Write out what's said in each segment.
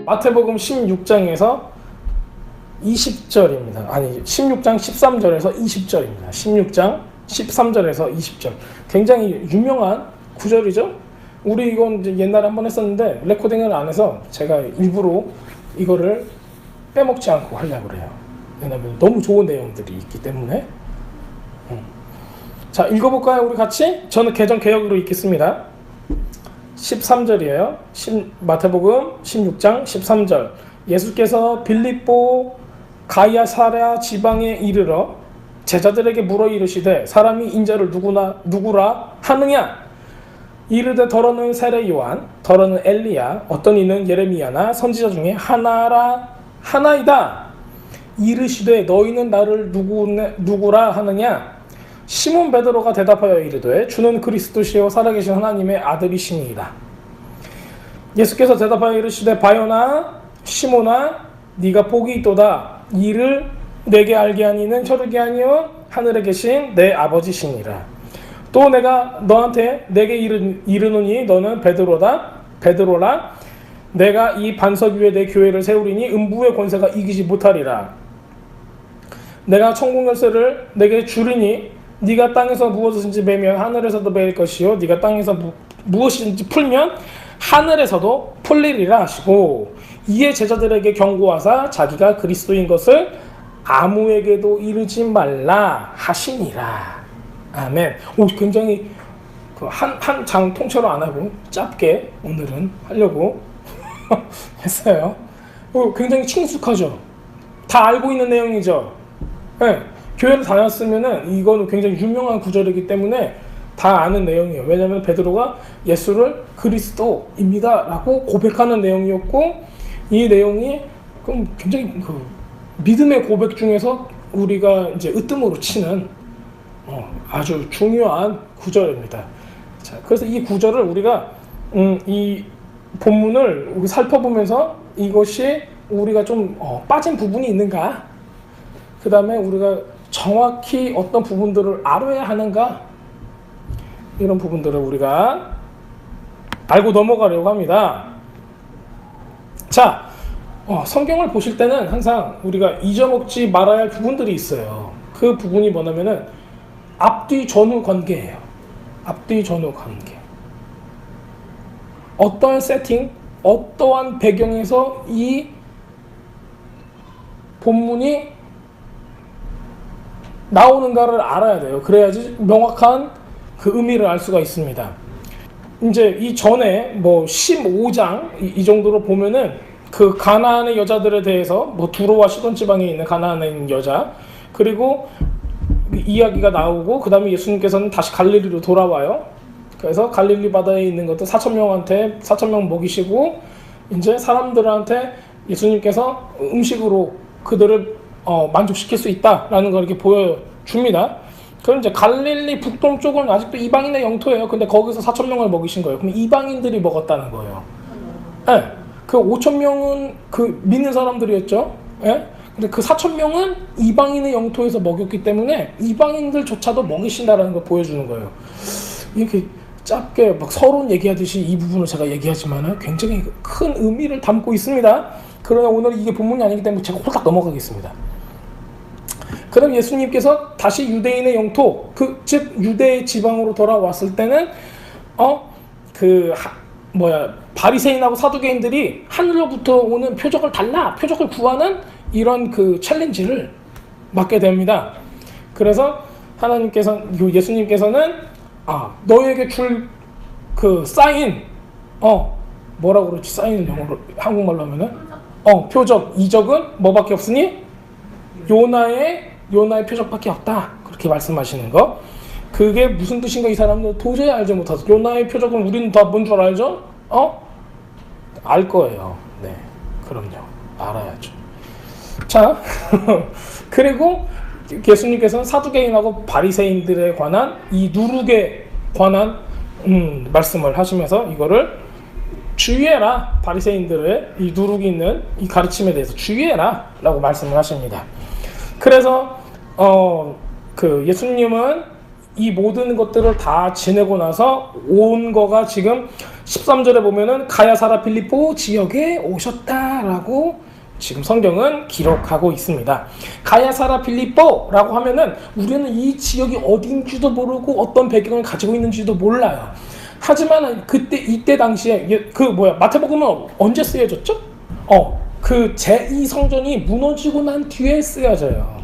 마태복음 16장에서 20절입니다. 아니 16장 13절에서 20절입니다. 16장 13절에서 20절. 굉장히 유명한 구절이죠. 우리 이건 이제 옛날에 한번 했었는데 레코딩을 안 해서 제가 일부러 이거를 빼먹지 않고 하려고 그래요. 왜냐면 너무 좋은 내용들이 있기 때문에. 자, 읽어볼까요? 우리 같이? 저는 개정 개역으로 읽겠습니다. 13절이에요. 마태복음 16장 13절. 예수께서 빌립보 가이사랴 지방에 이르러 제자들에게 물어 이르시되 사람이 인자를 누구라 하느냐? 이르되 더러는 세례 요한, 더러는 엘리야, 어떤 이는 예레미야나 선지자 중에 하나이다. 이르시되 너희는 나를 누구라 하느냐? 시몬 베드로가 대답하여 이르되 주는 그리스도시요 살아계신 하나님의 아들이시니이다. 예수께서 대답하여 이르시되 바요나 시몬아 네가 복이 있도다. 이를 내게 알게 하니는 혈육이 아니요 하늘에 계신 내 아버지시니라. 또 내가 너한테 내게 이르노니 너는 베드로라. 내가 이 반석 위에 내 교회를 세우리니 음부의 권세가 이기지 못하리라. 내가 천국 열쇠를 내게 주리니 네가 땅에서 무엇이든지 매면 하늘에서도 매일 것이요 네가 땅에서 무엇이든지 풀면 하늘에서도 풀리리라 하시고, 이에 제자들에게 경고하사 자기가 그리스도인 것을 아무에게도 이르지 말라 하시니라. 아멘. 오, 굉장히 한 장 통째로 안 하고 짧게 오늘은 하려고 했어요. 굉장히 친숙하죠. 다 알고 있는 내용이죠. 네. 교회를 다녔으면은 이거는 굉장히 유명한 구절이기 때문에 다 아는 내용이에요. 왜냐하면 베드로가 예수를 그리스도입니다라고 고백하는 내용이었고, 이 내용이 굉장히 믿음의 고백 중에서 우리가 이제 으뜸으로 치는 아주 중요한 구절입니다. 자, 그래서 이 구절을 우리가 이 본문을 살펴보면서 이것이 우리가 좀 빠진 부분이 있는가, 그 다음에 우리가 정확히 어떤 부분들을 알아야 하는가, 이런 부분들을 우리가 알고 넘어가려고 합니다. 자, 성경을 보실 때는 항상 우리가 잊어먹지 말아야 할 부분들이 있어요. 그 부분이 뭐냐면은 앞뒤 전후 관계예요. 앞뒤 전후 관계. 어떠한 세팅, 어떠한 배경에서 이 본문이 나오는가를 알아야 돼요. 그래야지 명확한 그 의미를 알 수가 있습니다. 이제 이 전에 뭐 15장 이 정도로 보면은 그 가나안의 여자들에 대해서 뭐 두로와 시돈 지방에 있는 가나안의 여자, 그리고 이야기가 나오고, 그 다음에 예수님께서는 다시 갈릴리로 돌아와요. 그래서 갈릴리 바다에 있는 것도 4,000명 먹이시고, 이제 사람들한테 예수님께서 음식으로 그들을 만족시킬 수 있다라는 걸 이렇게 보여줍니다. 그럼 이제 갈릴리 북동쪽은 아직도 이방인의 영토예요. 근데 거기서 4,000명을 먹이신 거예요. 그럼 이방인들이 먹었다는 거예요. 네. 그 5,000명은 그 믿는 사람들이었죠. 네? 근데 그 4,000명은 이방인의 영토에서 먹였기 때문에 이방인들조차도 먹이신다라는 걸 보여주는 거예요. 이렇게 짧게 막 서론 얘기하듯이 이 부분을 제가 얘기하지만 굉장히 큰 의미를 담고 있습니다. 그러나 오늘 이게 본문이 아니기 때문에 제가 홀딱 넘어가겠습니다. 그럼 예수님께서 다시 유대인의 영토, 즉 유대 지방으로 돌아왔을 때는 바리새인하고 사두개인들이 하늘로부터 오는 표적을 표적을 구하는 이런 그 챌린지를 맡게 됩니다. 그래서 예수님께서는 너에게 줄 그 사인, 뭐라고 그러지? 사인은 영어로, 한국말로 하면은 표적, 이적은 뭐밖에 없으니 요나의 표적밖에 없다. 그렇게 말씀하시는 거. 그게 무슨 뜻인가 이 사람들 도저히 알지 못하죠. 요나의 표적은 우리는 다 뭔 줄 알죠? 알 거예요. 네, 그럼요. 알아야죠. 자, 그리고 예수님께서는 사두개인하고 바리새인들에 관한 이 누룩에 관한 말씀을 하시면서 이거를 주의해라. 바리새인들의 이 누룩이 있는 이 가르침에 대해서 주의해라 라고 말씀을 하십니다. 그래서 그 예수님은 이 모든 것들을 다 지내고 나서 온 거가 지금 13절에 보면은 가야사라 빌립보 지역에 오셨다라고 지금 성경은 기록하고 있습니다. 가야사라 빌립보라고 하면은 우리는 이 지역이 어딘지도 모르고 어떤 배경을 가지고 있는지도 몰라요. 하지만 이때 당시에 마태복음은 언제 쓰여졌죠? 그 제2성전이 무너지고 난 뒤에 쓰여져요.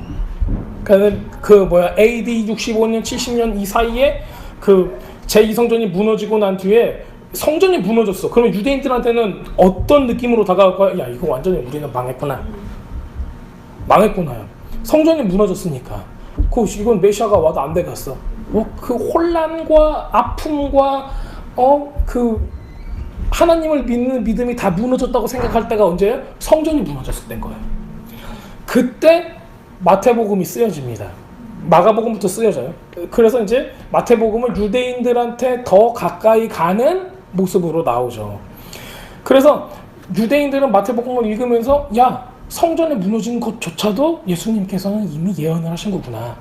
AD 65년, 70년 이 사이에 그 제2성전이 무너지고 난 뒤에 성전이 무너졌어. 그러면 유대인들한테는 어떤 느낌으로 다가올 거야? 야, 이거 완전히 우리는 망했구나. 망했구나요. 성전이 무너졌으니까. 이건 메시아가 와도 안 되겠어. 그 혼란과 아픔과 하나님을 믿는 믿음이 다 무너졌다고 생각할 때가 언제예요? 성전이 무너졌을 때인 거예요. 그때 마태복음이 쓰여집니다. 마가복음부터 쓰여져요. 그래서 이제 마태복음은 유대인들한테 더 가까이 가는 모습으로 나오죠. 그래서 유대인들은 마태복음을 읽으면서 성전이 무너진 것조차도 예수님께서는 이미 예언을 하신 거구나.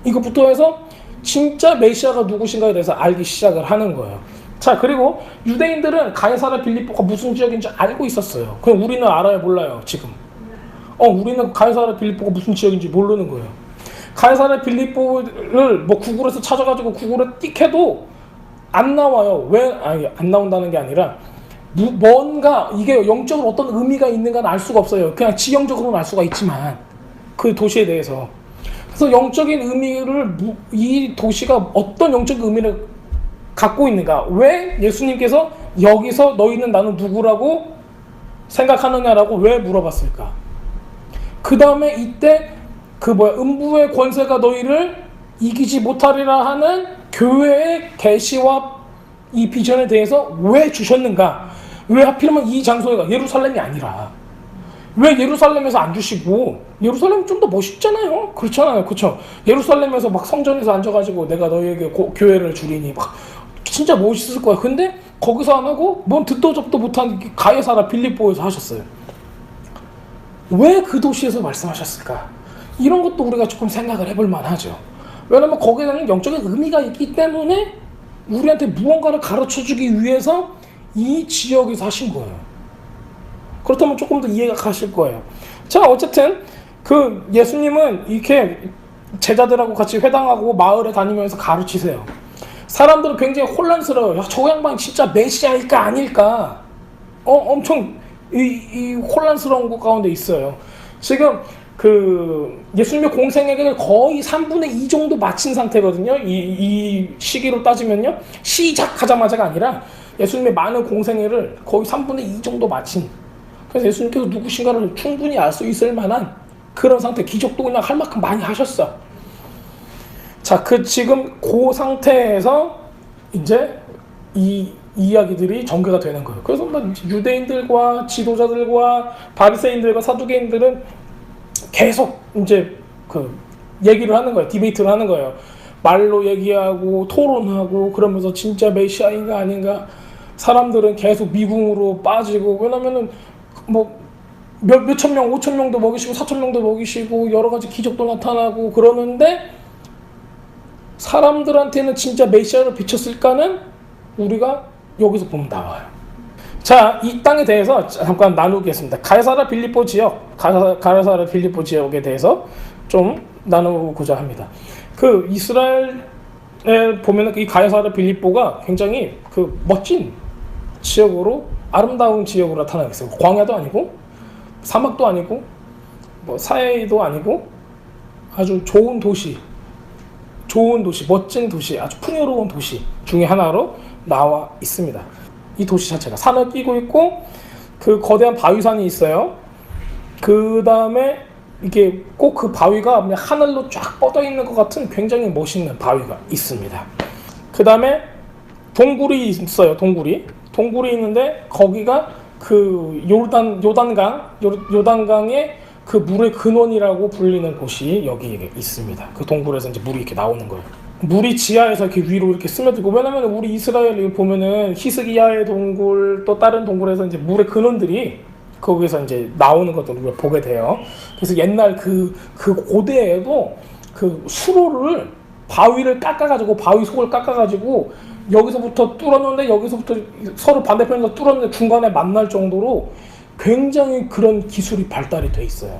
이것부터 해서 진짜 메시아가 누구신가에 대해서 알기 시작을 하는 거예요. 자, 그리고 유대인들은 가야사라 빌립보가 무슨 지역인지 알고 있었어요. 그럼 우리는 알아요, 몰라요, 지금? 우리는 가야사라 빌립보가 무슨 지역인지 모르는 거예요. 가야사라 빌립보를 구글에서 찾아가지고 구글에 띡 해도 안 나와요. 안 나온다는 게 아니라 뭔가 이게 영적으로 어떤 의미가 있는가는 알 수가 없어요. 그냥 지형적으로는 알 수가 있지만 그 도시에 대해서. 그래서 영적인 의미를 이 도시가 어떤 영적 의미를 갖고 있는가? 왜 예수님께서 여기서 너희는 나는 누구라고 생각하느냐라고 왜 물어봤을까? 그 다음에 이때 음부의 권세가 너희를 이기지 못하리라 하는 교회의 계시와 이 비전에 대해서 왜 주셨는가? 왜 하필이면 이 장소가 예루살렘이 아니라 왜 예루살렘에서 안 주시고? 예루살렘이 좀 더 멋있잖아요. 그렇잖아요. 그렇죠? 예루살렘에서 막 성전에서 앉아가지고 내가 너희에게 교회를 주리니 막 진짜 멋있을 거야. 근데 거기서 안 하고 뭔 듣도 접도 못한 가야사라 빌립보에서 하셨어요. 왜 그 도시에서 말씀하셨을까? 이런 것도 우리가 조금 생각을 해볼 만하죠. 왜냐면 거기에는 영적인 의미가 있기 때문에 우리한테 무언가를 가르쳐주기 위해서 이 지역에서 하신 거예요. 그렇다면 조금 더 이해가 가실 거예요. 자, 어쨌든 예수님은 이렇게 제자들하고 같이 회당하고 마을에 다니면서 가르치세요. 사람들은 굉장히 혼란스러워요. 저 양반이 진짜 메시아일까 아닐까? 엄청 이 혼란스러운 것 가운데 있어요. 지금 예수님의 공생애를 거의 3분의 2 정도 마친 상태거든요. 이 시기로 따지면요. 시작하자마자가 아니라 예수님의 많은 공생애를 거의 3분의 2 정도 마친. 그래서 예수님께서 누구신가를 충분히 알 수 있을 만한 그런 상태, 기적도 그냥 할 만큼 많이 하셨어. 자, 지금 그 상태에서 이제 이 이야기들이 전개가 되는 거예요. 그래서 유대인들과 지도자들과 바리새인들과 사두개인들은 계속 이제 얘기를 하는 거예요. 디베이트를 하는 거예요. 말로 얘기하고 토론하고 그러면서 진짜 메시아인가 아닌가. 사람들은 계속 미궁으로 빠지고, 왜냐면은 몇천 명, 5천 명도 먹이시고 4천 명도 먹이시고 여러 가지 기적도 나타나고 그러는데 사람들한테는 진짜 메시아를 비쳤을까는 우리가 여기서 보면 나와요. 자, 이 땅에 대해서 잠깐 나누겠습니다. 가야사라 빌립보 지역에 대해서 좀 나누고자 합니다. 이스라엘에 보면은 이 가야사라 빌립보가 굉장히 멋진 지역으로, 아름다운 지역으로 나타나고 있어요. 광야도 아니고 사막도 아니고 사해도 아니고 아주 좋은 도시, 멋진 도시, 아주 풍요로운 도시 중에 하나로 나와 있습니다. 이 도시 자체가 산을 끼고 있고 거대한 바위산이 있어요. 그 다음에 이게 꼭 그 바위가 그냥 하늘로 쫙 뻗어 있는 것 같은 굉장히 멋있는 바위가 있습니다. 그 다음에 동굴이 있어요. 동굴이 있는데 거기가 요단강의 물의 근원이라고 불리는 곳이 여기 있습니다. 그 동굴에서 이제 물이 이렇게 나오는 거예요. 물이 지하에서 이렇게 위로 이렇게 스며들고, 왜냐면 우리 이스라엘을 보면은 히스기야의 동굴 또 다른 동굴에서 이제 물의 근원들이 거기서 이제 나오는 것들을 우리가 보게 돼요. 그래서 옛날 그 고대에도 수로를 바위를 깎아가지고 바위 속을 깎아가지고 여기서부터 뚫었는데 여기서부터 서로 반대편에서 뚫었는데 중간에 만날 정도로 굉장히 그런 기술이 발달이 돼 있어요.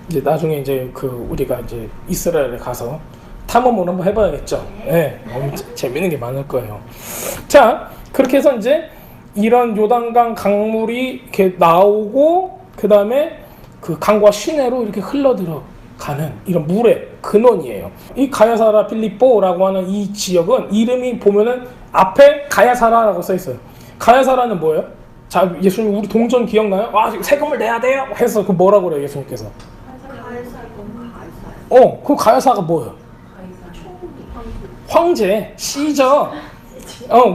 이제 나중에 이제 우리가 이제 이스라엘에 가서 탐험을 한번 해봐야겠죠. 네, 재밌는 게 많을 거예요. 자, 그렇게 해서 이제 이런 요단강 강물이 이렇게 나오고 그 다음에 그 강과 시내로 이렇게 흘러들어가는 이런 물의 근원이에요. 이 가야사라 필리포라고 하는 이 지역은 이름이 보면은 앞에 가야사라라고 써 있어요. 가야사라는 뭐예요? 자, 예수님 우리 동전 기억나요? 세금을 내야 돼요. 해서 그 뭐라고 그래요, 예수님께서? 그 가야사가 뭐예요? 황제, 시저.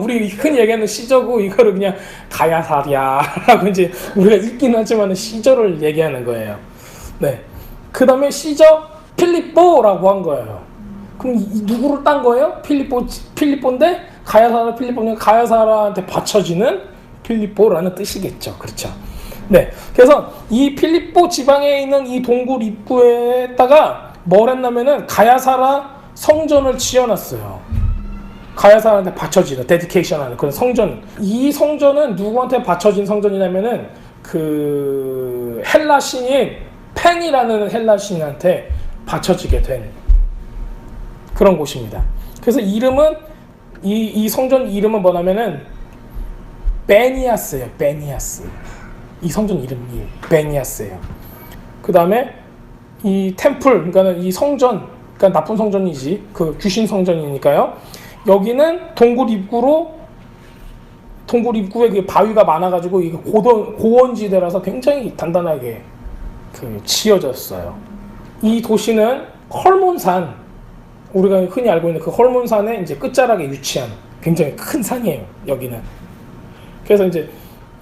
우리 흔히 얘기하는 시저고 이거를 그냥 가야사랴라고 이제 우리가 읽긴 하지만 시저를 얘기하는 거예요. 네. 그 다음에 시저 필리포라고 한 거예요. 그럼 누구를 딴 거예요? 필리포인데 가야사라 필리포는 가야사라한테 바쳐지는 필리포라는 뜻이겠죠. 그렇죠. 네. 그래서 이 필리포 지방에 있는 이 동굴 입구에다가 뭘 했냐면은 가야사라 성전을 지어놨어요. 가야사라한테 바쳐지는 데디케이션하는 그런 성전. 이 성전은 누구한테 바쳐진 성전이냐면은 그 헬라 신인 펜이라는 헬라 신한테 바쳐지게 된 그런 곳입니다. 그래서 이름은 이 성전 이름은 뭐냐면은 베니아스예요. 베니아스. 이 성전 이름이 베니아스예요. 그 다음에 이 템플, 그러니까 이 성전, 그러니까 나쁜 성전이지, 그 귀신 성전이니까요. 여기는 동굴 입구에 그 바위가 많아가지고 이게 고원지대라서 굉장히 단단하게 지어졌어요. 이 도시는 헐몬산, 우리가 흔히 알고 있는 그 헐몬산의 이제 끝자락에 위치한 굉장히 큰 산이에요. 여기는. 그래서 이제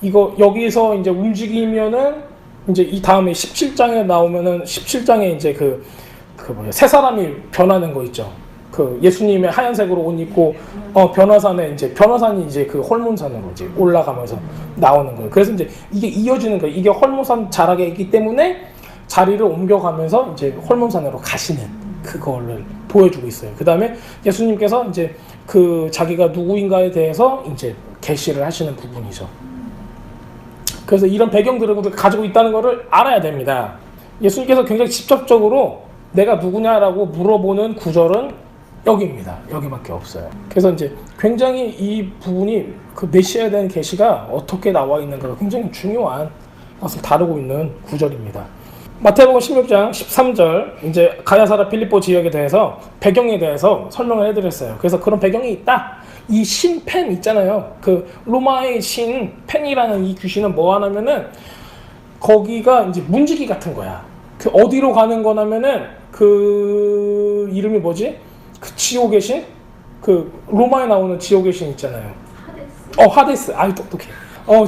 여기서 이제 움직이면은 이제 이 다음에 17장에 나오면은 17장에 이제 새 사람이 변하는 거 있죠. 예수님의 하얀색으로 옷 입고 변화산이 이제 그 헐몬산으로 이제 올라가면서 나오는 거예요. 그래서 이제 이게 이어지는 거예요. 이게 헐몬산 자락에 있기 때문에 자리를 옮겨가면서 이제 헐몬산으로 가시는 그거를 보여주고 있어요. 그 다음에 예수님께서 이제 자기가 누구인가에 대해서 이제 계시를 하시는 부분이죠. 그래서 이런 배경들을 우리가 가지고 있다는 것을 알아야 됩니다. 예수님께서 굉장히 직접적으로 내가 누구냐라고 물어보는 구절은 여기입니다. 여기밖에 없어요. 그래서 이제 굉장히 이 부분이 그 메시아에 대한 계시가 어떻게 나와 있는가가 굉장히 중요한 것을 다루고 있는 구절입니다. 마태복음 16장 13절 이제 가야사라 필리포 지역에 대해서 배경에 대해서 설명을 해드렸어요. 그래서 그런 배경이 있다. 이 신 펜 있잖아요. 그 로마의 신 펜이라는 이 귀신은 뭐 하냐면은 거기가 이제 문지기 같은 거야. 어디로 가는 거냐면은 그 이름이 뭐지? 그 지옥의 신? 로마에 나오는 지옥의 신 있잖아요. 하데스. 아이 똑똑해.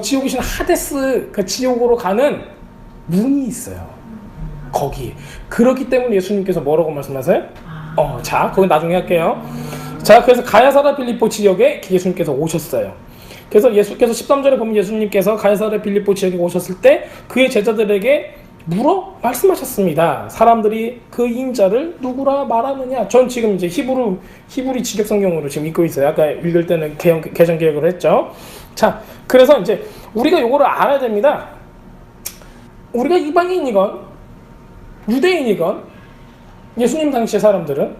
지옥의 신 하데스, 그 지옥으로 가는 문이 있어요. 거기. 그렇기 때문에 예수님께서 뭐라고 말씀하세요? 자, 그건 나중에 할게요. 자, 그래서 가야사라 필리포 지역에 예수님께서 오셨어요. 그래서 예수께서 13절에 보면 예수님께서 가야사라 필리포 지역에 오셨을 때 그의 제자들에게 말씀하셨습니다. 사람들이 그 인자를 누구라 말하느냐? 전 지금 이제 히브리 직역 성경으로 지금 읽고 있어요. 아까 읽을 때는 개정 개혁을 했죠. 자, 그래서 이제 우리가 요거를 알아야 됩니다. 우리가 이방인이건 유대인이건 예수님 당시의 사람들은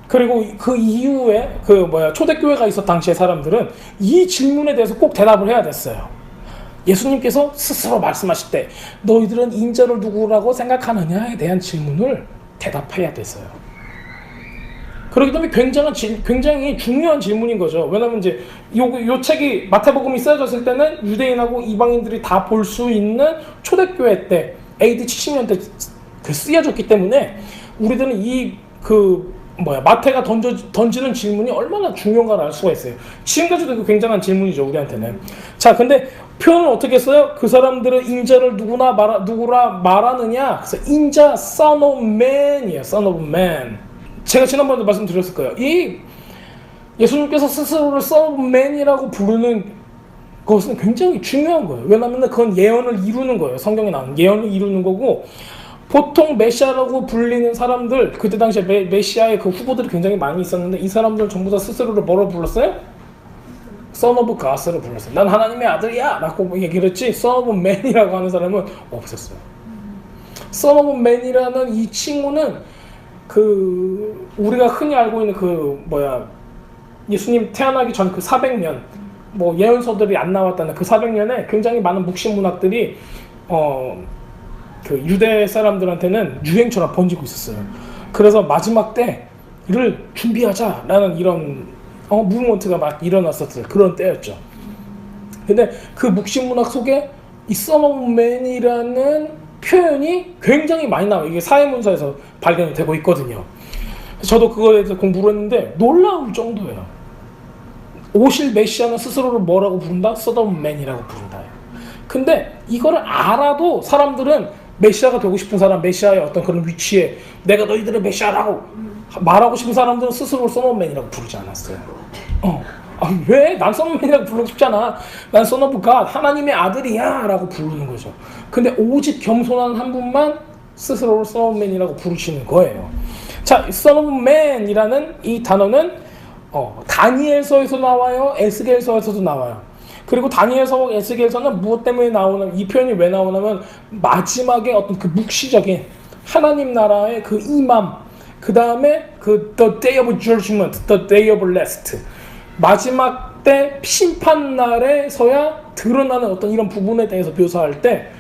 그리고 그 이후에 초대교회가 있었 당시의 사람들은 이 질문에 대해서 꼭 대답을 해야 됐어요. 예수님께서 스스로 말씀하실 때 너희들은 인자를 누구라고 생각하느냐에 대한 질문을 대답해야 됐어요. 그렇기 때문에 굉장히 중요한 질문인 거죠. 왜냐하면 이제 요 책이 마태복음이 쓰여졌을 때는 유대인하고 이방인들이 다 볼 수 있는 초대교회 때 AD 70년대 쓰여졌기 때문에 우리들은 마태가 던지는 질문이 얼마나 중요한가를 알 수가 있어요. 지금까지도 굉장한 질문이죠, 우리한테는. 자, 근데 표현을 어떻게 써요? 그 사람들은 인자를 누구라 말하느냐? 그래서 인자, son of man이에요, son of man. 제가 지난번에도 말씀드렸을 거예요. 이 예수님께서 스스로를 son of man이라고 부르는 것은 굉장히 중요한 거예요. 왜냐하면 그건 예언을 이루는 거예요. 성경에 나오는 예언을 이루는 거고, 보통 메시아라고 불리는 사람들, 그때 당시에 메시아의 그 후보들이 굉장히 많이 있었는데 이 사람들 전부 다 스스로를 뭐로 불렀어요? Son of God를 불렀어요. 난 하나님의 아들이야 라고 얘기를 했지 Son of Man이라고 하는 사람은 없었어요. Son of Man이라는 이 칭호는 그 우리가 흔히 알고 있는 그 예수님 태어나기 전 그 400년 뭐 예언서들이 안 나왔다는 그 400년에 굉장히 많은 묵신 문학들이 그 유대 사람들한테는 유행처럼 번지고 있었어요. 그래서 마지막 때를 준비하자라는 이런 무브먼트가 막 일어났었어요. 그런 때였죠. 근데 그 묵신 문학 속에 이 Son of Man이라는 표현이 굉장히 많이 나와요. 이게 사회문서에서 발견이 되고 있거든요. 저도 그거에 대해서 공부를 했는데 놀라울 정도예요. 오실 메시아는 스스로를 뭐라고 부른다? Son of Man이라고 부른다. 근데 이거를 알아도 사람들은 메시아가 되고 싶은 사람, 메시아의 어떤 그런 위치에 내가 너희들의 메시아라고 말하고 싶은 사람들은 스스로를 Son of Man이라고 부르지 않았어요. 왜? 난 Son of Man이라고 부르고 싶잖아. 난 Son of God, 하나님의 아들이야 라고 부르는 거죠. 근데 오직 겸손한 한 분만 스스로를 Son of Man이라고 부르시는 거예요. 자, Son of Man이라는 이 단어는 다니엘서에서 나와요, 에스겔서에서도 나와요. 그리고 다니엘서, 에스겔서는 무엇 때문에 나오는, 이 표현이 왜 나오냐면 마지막에 어떤 그 묵시적인 하나님 나라의 그 임함, 그 다음에 그 The Day of Judgment, The Day of Rest, 마지막 때 심판 날에서야 드러나는 어떤 이런 부분에 대해서 묘사할 때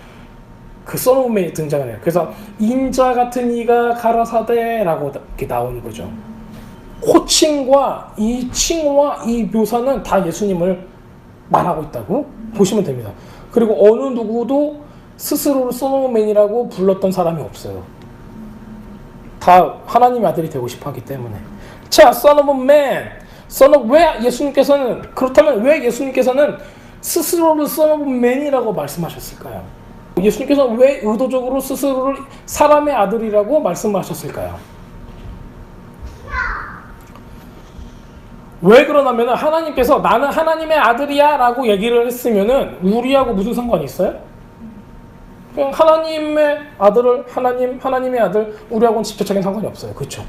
그 Son of Man이 등장을 해요. 그래서 인자 같은 이가 가라사대라고 이렇게 나오는 거죠. 호칭과 이 칭호와 이 묘사는 다 예수님을 말하고 있다고 보시면 됩니다. 그리고 어느 누구도 스스로를 Son of Man이라고 불렀던 사람이 없어요. 다 하나님의 아들이 되고 싶어 하기 때문에. 자, Son of Man. 그렇다면 왜 예수님께서는 스스로를 Son of Man이라고 말씀하셨을까요? 예수님께서는 왜 의도적으로 스스로를 사람의 아들이라고 말씀하셨을까요? 왜 그러냐면 하나님께서 나는 하나님의 아들이야 라고 얘기를 했으면은 우리하고 무슨 상관이 있어요? 그냥 하나님의 아들을 하나님의 아들 우리하고는 직접적인 상관이 없어요. 그렇죠?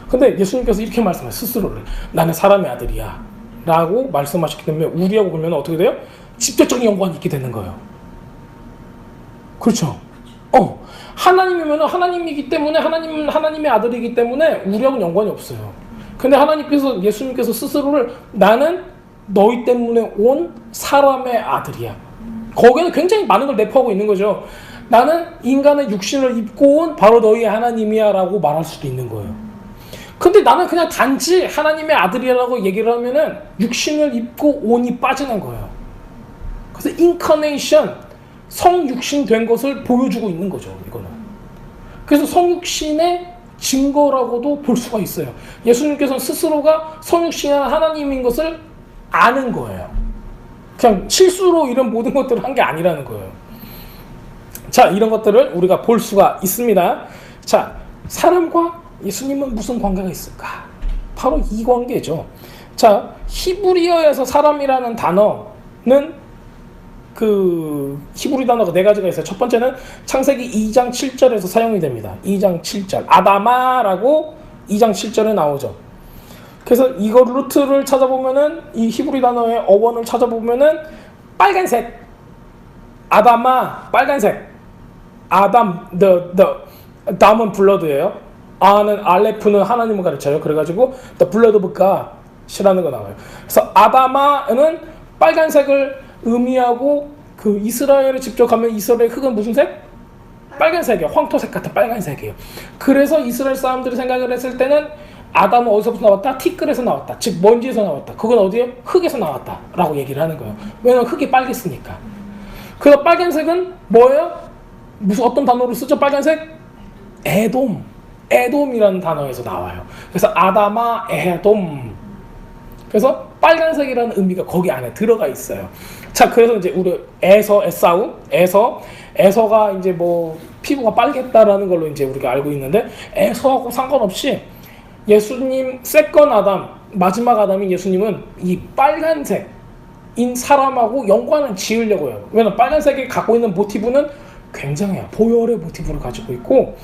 근데 예수님께서 이렇게 말씀하세요. 스스로를 나는 사람의 아들이야 라고 말씀하셨기 때문에 우리하고 그러면 어떻게 돼요? 직접적인 연관이 있게 되는 거예요. 그렇죠? 하나님이면 하나님이기 때문에 하나님의 아들이기 때문에 우리하고는 연관이 없어요. 근데 예수님께서 스스로를 나는 너희 때문에 온 사람의 아들이야. 거기에는 굉장히 많은 걸 내포하고 있는 거죠. 나는 인간의 육신을 입고 온 바로 너희 하나님이야 라고 말할 수도 있는 거예요. 근데 나는 그냥 단지 하나님의 아들이라고 얘기를 하면은 육신을 입고 온이 빠지는 거예요. 그래서 인카네이션, 성육신 된 것을 보여주고 있는 거죠. 이거는. 그래서 성육신의 증거라고도 볼 수가 있어요. 예수님께서는 스스로가 성육신한 하나님인 것을 아는 거예요. 그냥 실수로 이런 모든 것들을 한 게 아니라는 거예요. 자, 이런 것들을 우리가 볼 수가 있습니다. 자, 사람과 예수님은 무슨 관계가 있을까? 바로 이 관계죠. 자, 히브리어에서 사람이라는 단어는 그 히브리 단어가 4가지가 있어요. 첫 번째는 창세기 2장 7절에서 사용이 됩니다. 2장 7절 아다마라고 2장 7절에 나오죠. 그래서 이거 루트를 찾아보면은 이 히브리 단어의 어원을 찾아보면은 빨간색 아다마 빨간색 아담 담은 블러드예요. 아는 알레프는 하나님을 가르쳐요. 그래가지고 the blood of God이라는 거 나와요. 그래서 아다마는 빨간색을 의미하고 그 이스라엘을 직접 가면 이스라엘 흙은 무슨 색? 빨간색이에요. 황토색 같은 빨간색이에요. 그래서 이스라엘 사람들이 생각을 했을 때는 아담은 어디서부터 나왔다? 티끌에서 나왔다. 즉 먼지에서 나왔다. 그건 어디에? 흙에서 나왔다 라고 얘기를 하는 거예요. 왜냐면 흙이 빨갰으니까. 그래서 빨간색은 뭐예요? 무슨 어떤 단어로 쓰죠? 빨간색? 에돔이라는 단어에서 나와요. 그래서 아다마 에돔. 그래서 빨간색이라는 의미가 거기 안에 들어가 있어요. 자, 그래서 이제 우리 에서가 이제 뭐 피부가 빨갰다라는 걸로 이제 우리가 알고 있는데 에서하고 상관없이 예수님 세컨 아담, 마지막 아담인 예수님은 이 빨간색인 사람하고 연관을 지으려고 해요. 왜냐면 빨간색이 갖고 있는 모티브는 굉장해요. 보혈의 모티브를 가지고 있고,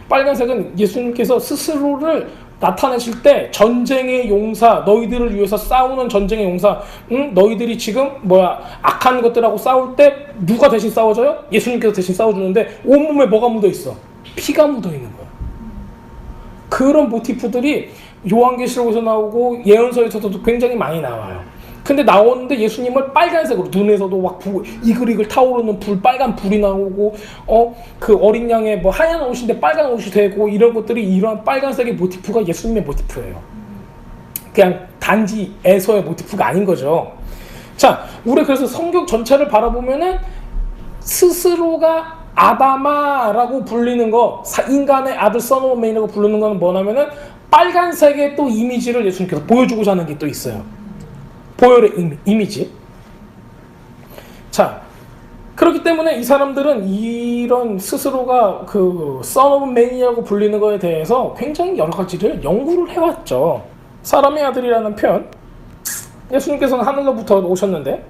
빨간색은 예수님께서 스스로를 나타내실 때 전쟁의 용사, 너희들을 위해서 싸우는 전쟁의 용사, 너희들이 지금 악한 것들하고 싸울 때 누가 대신 싸워줘요? 예수님께서 대신 싸워주는데 온몸에 뭐가 묻어있어? 피가 묻어있는 거야. 그런 모티프들이 요한계시록에서 나오고 예언서에서도 굉장히 많이 나와요. 근데 나오는데 예수님을 빨간색으로, 눈에서도 막 이글이글 타오르는 불, 빨간 불이 나오고, 그 어린 양의 하얀 옷인데 빨간 옷이 되고, 이런 것들이, 이런 빨간색의 모티프가 예수님의 모티프예요. 그냥 단지 에서의 모티프가 아닌 거죠. 자, 우리 그래서 성경 전체를 바라보면은 스스로가 아다마라고 불리는 거, 인간의 아들 son of man이라고 부르는 거는 뭐냐면은 빨간색의 또 이미지를 예수님께서 보여주고자 하는 게 또 있어요. 보혈의 이미지. 자, 그렇기 때문에 이 사람들은 이런 스스로가 그 son of man이라고 불리는 거에 대해서 굉장히 여러 가지를 연구를 해왔죠. 사람의 아들이라는 표현, 예수님께서는 하늘로부터 오셨는데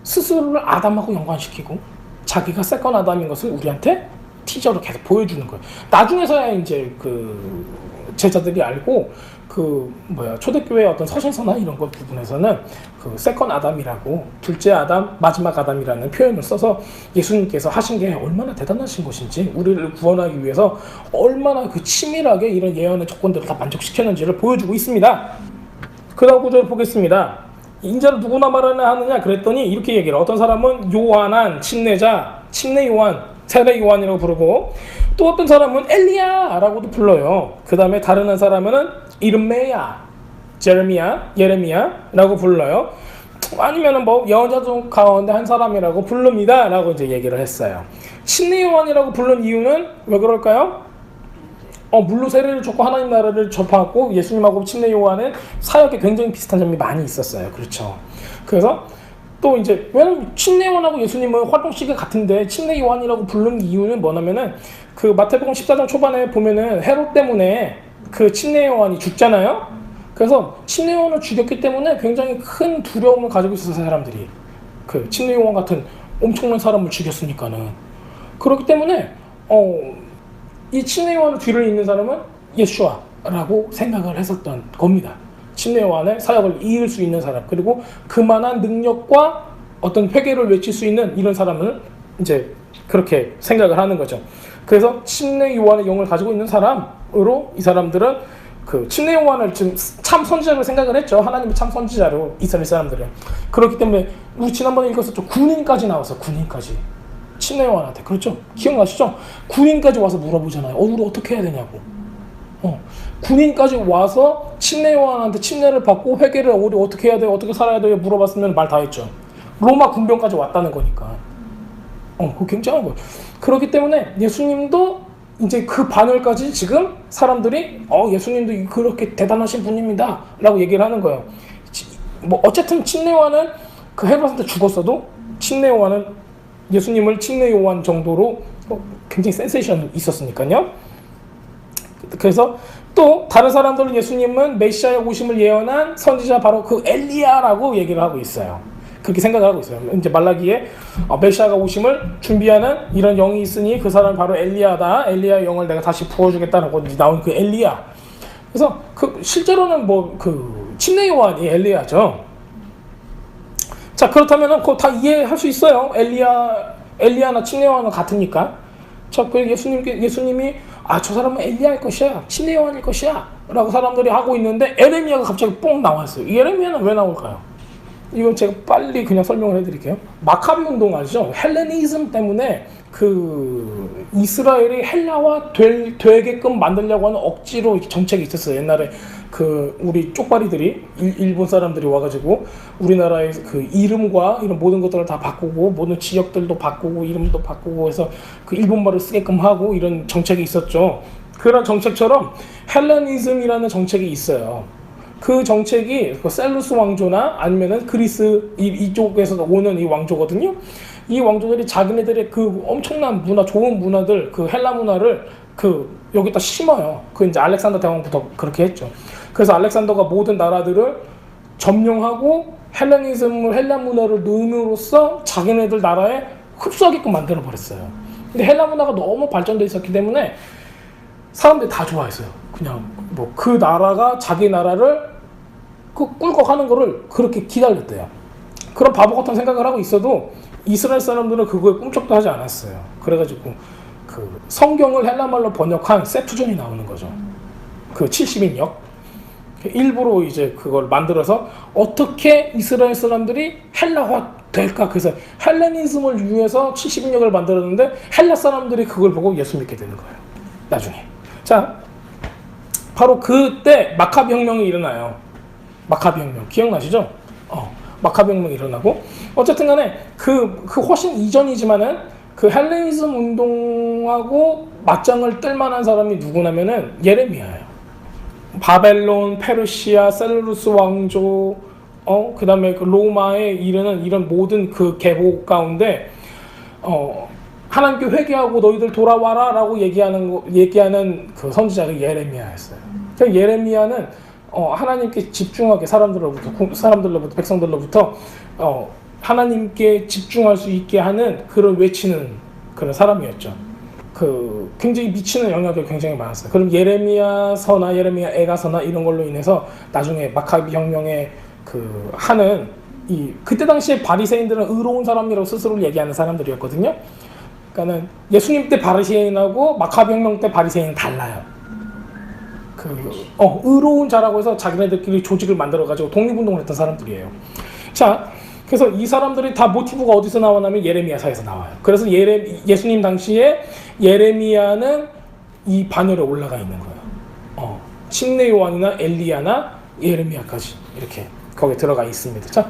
스스로를 아담하고 연관시키고 자기가 세컨 아담인 것을 우리한테 티저로 계속 보여주는 거예요. 나중에서야 이제 그 제자들이 알고 초대교회의 어떤 서신서나 이런 것 부분에서는 그 세컨 아담이라고, 둘째 아담, 마지막 아담이라는 표현을 써서 예수님께서 하신 게 얼마나 대단하신 것인지, 우리를 구원하기 위해서 얼마나 그 치밀하게 이런 예언의 조건들을 다 만족시켰는지를 보여주고 있습니다. 그 다음 구절을 보겠습니다. 인자를 누구나 말하느냐 그랬더니 이렇게 얘기를, 어떤 사람은 요한한 침례자, 침례 요한, 세례 요한이라고 부르고, 또 어떤 사람은 엘리야라고도 불러요. 그 다음에 다른 한 사람은 이름메야, 예레미야라고 불러요. 아니면은 예언자 가운데 한 사람이라고 부릅니다라고 이제 얘기를 했어요. 침례 요한이라고 부른 이유는 왜 그럴까요? 물로 세례를 줬고 하나님 나라를 접하고, 예수님하고 침례 요한은 사역에 굉장히 비슷한 점이 많이 있었어요. 그렇죠. 그래서 또 이제 왜냐면 침례 요한하고 예수님은 활동 시기가 같은데 침례 요한이라고 부른 이유는 뭐냐면은 그 마태복음 14장 초반에 보면은 헤롯 때문에 그 침례 요한이 죽잖아요. 그래서 침례 요한을 죽였기 때문에 굉장히 큰 두려움을 가지고 있었어요, 사람들이. 그 침례 요한 같은 엄청난 사람을 죽였으니까는. 그렇기 때문에 이 침례 요한의 뒤를 잇는 사람은 예수아라고 생각을 했었던 겁니다. 침례 요한의 사역을 이을 수 있는 사람, 그리고 그만한 능력과 어떤 회개를 외칠 수 있는 이런 사람을 이제 그렇게 생각을 하는 거죠. 그래서 침례 요한의 영을 가지고 있는 사람으로 이 사람들은 그 침례 요한을 지금 참 선지자로 생각을 했죠. 하나님의 참 선지자로, 이스라엘 사람들은. 그렇기 때문에 우리 지난번에 읽었었죠. 군인까지 나와서, 군인까지 침례 요한한테, 그렇죠? 기억나시죠? 군인까지 와서 물어보잖아요. 우리 어떻게 해야 되냐고. 군인까지 와서 침례 요한한테 침례를 받고 회개를 우리 어떻게 해야 돼요? 어떻게 살아야 돼요? 물어봤으면 말 다 했죠. 로마 군병까지 왔다는 거니까. 그거 굉장한 거예요. 그렇기 때문에 예수님도 이제 그 반열까지 지금 사람들이 예수님도 그렇게 대단하신 분입니다 라고 얘기를 하는 거예요. 어쨌든 침례 요한은 그 헤롯한테 죽었어도 침례 요한은 예수님을 침례 요한 정도로 굉장히 센세이션이 있었으니까요. 그래서 또 다른 사람들은 예수님은 메시아의 오심을 예언한 선지자, 바로 그 엘리야라고 얘기를 하고 있어요. 그렇게 생각을 하고 있어요. 이제 말라기에 메시아가 오심을 준비하는 이런 영이 있으니 그 사람이 바로 엘리야다. 엘리야의 영을 내가 다시 부어주겠다는 거 나온 그 엘리야. 그래서 그 실제로는 그 침례 요한이 엘리야죠. 자, 그렇다면은 그거 다 이해할 수 있어요. 엘리야나 침례 요한은 같으니까. 자, 그 예수님이 저 사람은 엘리야일 것이야, 침례 요한일 것이야 라고 사람들이 하고 있는데 예레미야가 갑자기 뽕 나왔어요. 예레미야는 왜 나올까요? 이건 제가 빨리 그냥 설명을 해드릴게요. 마카비 운동 아시죠? 헬레니즘 때문에 그 이스라엘이 헬라화 되게끔 만들려고 하는 억지로 정책이 있었어요. 옛날에 그 우리 쪽발이들이, 일본 사람들이 와가지고 우리나라의 그 이름과 이런 모든 것들을 다 바꾸고, 모든 지역들도 바꾸고, 이름도 바꾸고 해서 그 일본말을 쓰게끔 하고, 이런 정책이 있었죠. 그런 정책처럼 헬레니즘이라는 정책이 있어요. 그 정책이 그 셀루스 왕조나 아니면은 그리스 이쪽에서 오는 이 왕조거든요. 이 왕조들이 자기네들의 그 엄청난 문화, 좋은 문화들, 그 헬라 문화를 여기다 심어요. 그 이제 알렉산더 대왕부터 그렇게 했죠. 그래서 알렉산더가 모든 나라들을 점령하고 헬라 문화를 넣음으로써 자기네들 나라에 흡수하게끔 만들어 버렸어요. 근데 헬라 문화가 너무 발전돼 있었기 때문에 사람들이 다 좋아했어요. 그냥 뭐 그 나라가 자기 나라를 그 꿀꺽하는 거를 그렇게 기다렸대요. 그런 바보 같은 생각을 하고 있어도 이스라엘 사람들은 그거에 꿈쩍도 하지 않았어요. 그래가지고 그 성경을 헬라말로 번역한 세투전이 나오는 거죠. 그 70인역. 일부러 이제 그걸 만들어서 어떻게 이스라엘 사람들이 헬라화 될까? 그래서 헬레니즘을 위해서 70인역을 만들었는데 헬라 사람들이 그걸 보고 예수 믿게 되는 거예요. 나중에. 자, 바로 그때 마카비 혁명이 일어나요. 마카비 혁명. 기억나시죠? 마카비 혁명이 일어나고 어쨌든 간에 그 훨씬 이전이지만은 그 헬레니즘 운동하고 맞짱을 뜰 만한 사람이 누구냐면은 예레미야예요. 바벨론, 페르시아, 셀루루스 왕조, 그 다음에 그 로마에 이르는 이런 모든 그 계보 가운데, 하나님께 회개하고 너희들 돌아와라 라고 얘기하는 그 선지자가 예레미야였어요. 그러니까 예레미야는, 하나님께 집중하게 사람들로부터, 백성들로부터, 하나님께 집중할 수 있게 하는 그런 외치는 그런 사람이었죠. 그 굉장히 미치는 영역이 굉장히 많았어요. 그럼 예레미야서나 예레미야 애가서나 이런 걸로 인해서 나중에 마카비 혁명에 그 하는 그때 당시에 바리새인들은 의로운 사람이라고 스스로를 얘기하는 사람들이었거든요. 그러니까는 예수님 때 바리새인하고 마카비 혁명 때 바리새인은 달라요. 의로운 자라고 해서 자기네들끼리 조직을 만들어 가지고 독립운동을 했던 사람들이에요. 자, 그래서 이 사람들이 다 모티브가 어디서 나오냐면 예레미야서에서 나와요. 그래서 예수님 당시에 예레미야는 이 반열에 올라가 있는 거예요. 침례 요한이나 엘리야나 예레미야까지 이렇게 거기에 들어가 있습니다. 자,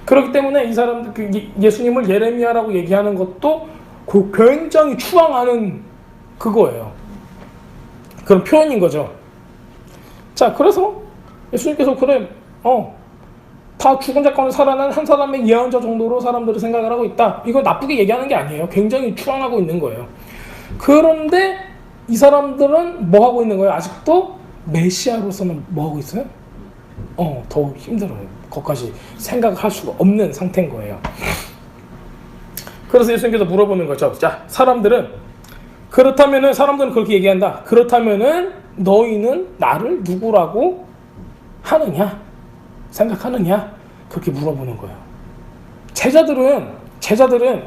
그렇기 때문에 이 사람들 예수님을 예레미야라고 얘기하는 것도 굉장히 추앙하는 그거예요. 그런 표현인 거죠. 자, 그래서 예수님께서 다 죽은 자 가운데 살아난 한 사람의 예언자 정도로 사람들이 생각을 하고 있다. 이거 나쁘게 얘기하는 게 아니에요. 굉장히 추앙하고 있는 거예요. 그런데 이 사람들은 뭐 하고 있는 거예요? 아직도 메시아로서는 뭐 하고 있어요? 더 힘들어요. 거기까지 생각할 수가 없는 상태인 거예요. 그래서 예수님께서 물어보는 거죠. 자, 사람들은 그렇게 얘기한다. 그렇다면은 너희는 나를 누구라고 하느냐? 생각하느냐? 그렇게 물어보는 거예요. 제자들은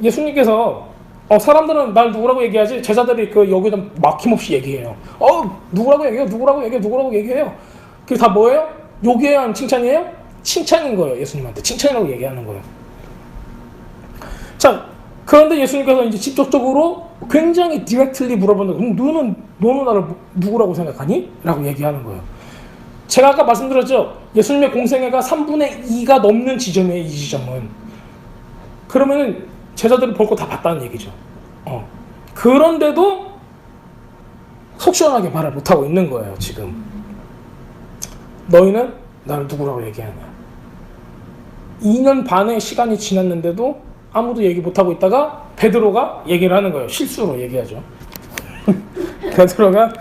예수님께서 사람들은 날 누구라고 얘기하지? 제자들이 여기다 막힘없이 얘기해요. 누구라고 얘기해요. 그게 다 뭐예요? 욕이에요? 아니면 칭찬이에요? 칭찬인 거예요. 예수님한테 칭찬이라고 얘기하는 거예요. 자, 그런데 예수님께서 이제 직접적으로 굉장히 디렉틀리 물어보는 거예요. 너는 나를 누구라고 생각하니? 라고 얘기하는 거예요. 제가 아까 말씀드렸죠. 예수님의 공생애가 3분의 2가 넘는 지점이에요. 이 지점은. 그러면은 제자들이 볼 거 다 봤다는 얘기죠. 그런데도 속 시원하게 말을 못하고 있는 거예요. 지금. 너희는 나를 누구라고 얘기하냐. 2년 반의 시간이 지났는데도 아무도 얘기 못하고 있다가 베드로가 얘기를 하는 거예요. 실수로 얘기하죠. 베드로가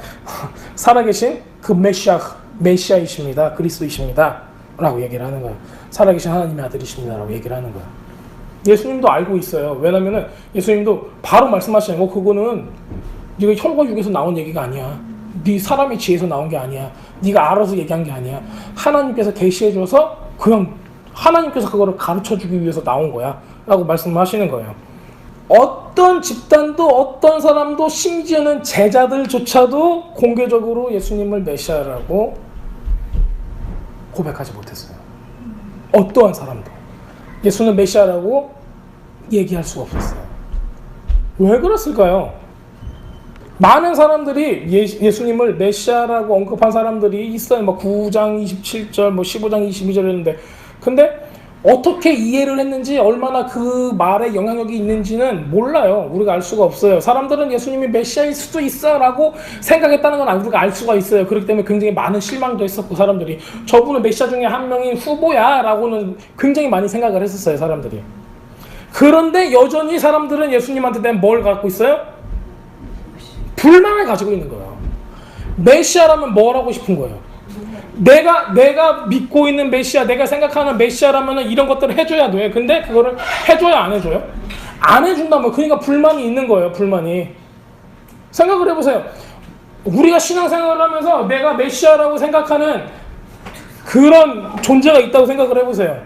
살아계신 그 메시아이십니다. 그리스도이십니다. 라고 얘기를 하는 거예요. 살아계신 하나님의 아들이십니다. 라고 얘기를 하는 거예요. 예수님도 알고 있어요. 왜냐면은 예수님도 바로 말씀하시는 거 그거는 네가 혈과 육에서 나온 얘기가 아니야. 네 사람의 지혜에서 나온 게 아니야. 네가 알아서 얘기한 게 아니야. 하나님께서 계시해줘서 그냥 하나님께서 그거를 가르쳐주기 위해서 나온 거야. 라고 말씀하시는 거예요. 어떤 집단도 어떤 사람도 심지어는 제자들조차도 공개적으로 예수님을 메시아라고 고백하지 못했어요. 어떠한 사람도 예수는 메시아라고 얘기할 수가 없었어요. 왜 그랬을까요? 많은 사람들이 예수님을 메시아라고 언급한 사람들이 있어요. 9장 27절, 15장 22절이었는데 근데 어떻게 이해를 했는지 얼마나 그 말에 영향력이 있는지는 몰라요. 우리가 알 수가 없어요. 사람들은 예수님이 메시아일 수도 있어 라고 생각했다는 건 우리가 알 수가 있어요. 그렇기 때문에 굉장히 많은 실망도 했었고 사람들이 저분은 메시아 중에 한 명인 후보야 라고는 굉장히 많이 생각을 했었어요. 사람들이. 그런데 여전히 사람들은 예수님한테 대한 뭘 갖고 있어요? 불만을 가지고 있는 거예요. 메시아라면 뭘 하고 싶은 거예요? 내가 믿고 있는 메시아, 내가 생각하는 메시아라면 이런 것들을 해줘야 돼. 근데 그거를 해줘야 안 해줘요? 안 해준다면 그러니까 불만이 있는 거예요. 불만이. 생각을 해보세요. 우리가 신앙생활을 하면서 내가 메시아라고 생각하는 그런 존재가 있다고 생각을 해보세요.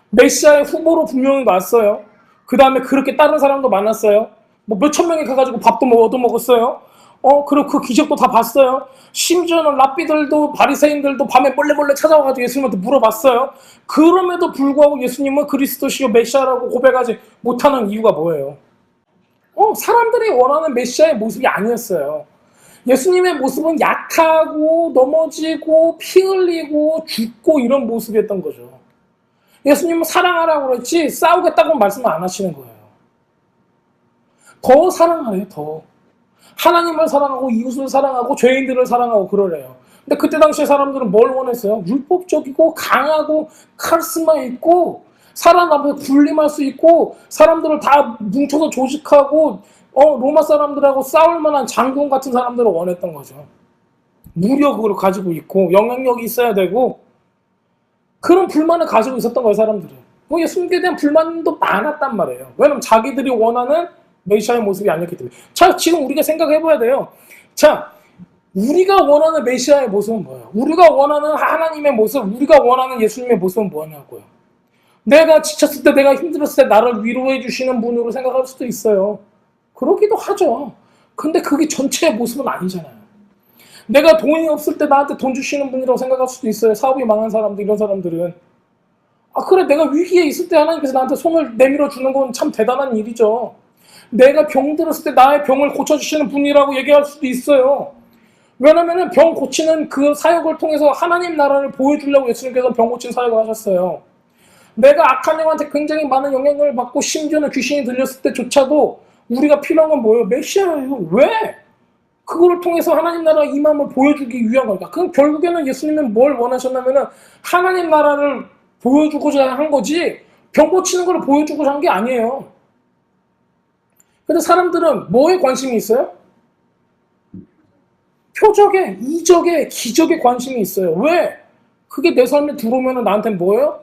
메시아의 후보로 분명히 왔어요. 그 다음에 그렇게 다른 사람도 많았어요. 뭐 몇천 명이 가가지고 밥도 얻어먹었어요. 그리고 그 기적도 다 봤어요. 심지어는 랍비들도 바리새인들도 밤에 몰래 찾아와가지고 예수님한테 물어봤어요. 그럼에도 불구하고 예수님은 그리스도시요 메시아라고 고백하지 못하는 이유가 뭐예요? 사람들이 원하는 메시아의 모습이 아니었어요. 예수님의 모습은 약하고 넘어지고 피 흘리고 죽고 이런 모습이었던 거죠. 예수님은 사랑하라고 그랬지 싸우겠다고 말씀을 안 하시는 거예요. 더 사랑하래요. 더. 하나님을 사랑하고 이웃을 사랑하고 죄인들을 사랑하고 그러래요. 근데 그때 당시에 사람들은 뭘 원했어요? 율법적이고 강하고 카리스마 있고 사람 앞에 군림할 수 있고 사람들을 다 뭉쳐서 조직하고 로마 사람들하고 싸울 만한 장군 같은 사람들을 원했던 거죠. 무력을 가지고 있고 영향력이 있어야 되고 그런 불만을 가지고 있었던 거예요. 사람들은. 예수님께 대한 불만도 많았단 말이에요. 왜냐면 자기들이 원하는 메시아의 모습이 아니었기 때문에. 자, 지금 우리가 생각해봐야 돼요. 자, 우리가 원하는 메시아의 모습은 뭐예요? 우리가 원하는 하나님의 모습, 우리가 원하는 예수님의 모습은 뭐냐고요. 내가 지쳤을 때, 내가 힘들었을 때 나를 위로해 주시는 분으로 생각할 수도 있어요. 그러기도 하죠. 근데 그게 전체의 모습은 아니잖아요. 내가 돈이 없을 때 나한테 돈 주시는 분이라고 생각할 수도 있어요. 사업이 망한 사람들, 이런 사람들은. 그래, 내가 위기에 있을 때 하나님께서 나한테 손을 내밀어 주는 건 참 대단한 일이죠. 내가 병 들었을 때 나의 병을 고쳐주시는 분이라고 얘기할 수도 있어요. 왜냐면 병 고치는 그 사역을 통해서 하나님 나라를 보여주려고 예수님께서 병 고친 사역을 하셨어요. 내가 악한 영한테 굉장히 많은 영향을 받고 심지어는 귀신이 들렸을 때조차도 우리가 필요한 건 뭐예요? 메시아예요. 왜? 그거를 통해서 하나님 나라 임함을 보여주기 위한 거니까. 그럼 결국에는 예수님은 뭘 원하셨냐면은 하나님 나라를 보여주고자 한 거지 병 고치는 걸 보여주고자 한 게 아니에요. 근데 사람들은 뭐에 관심이 있어요? 표적에, 이적에, 기적에 관심이 있어요. 왜? 그게 내 삶에 들어오면 나한테는 뭐예요?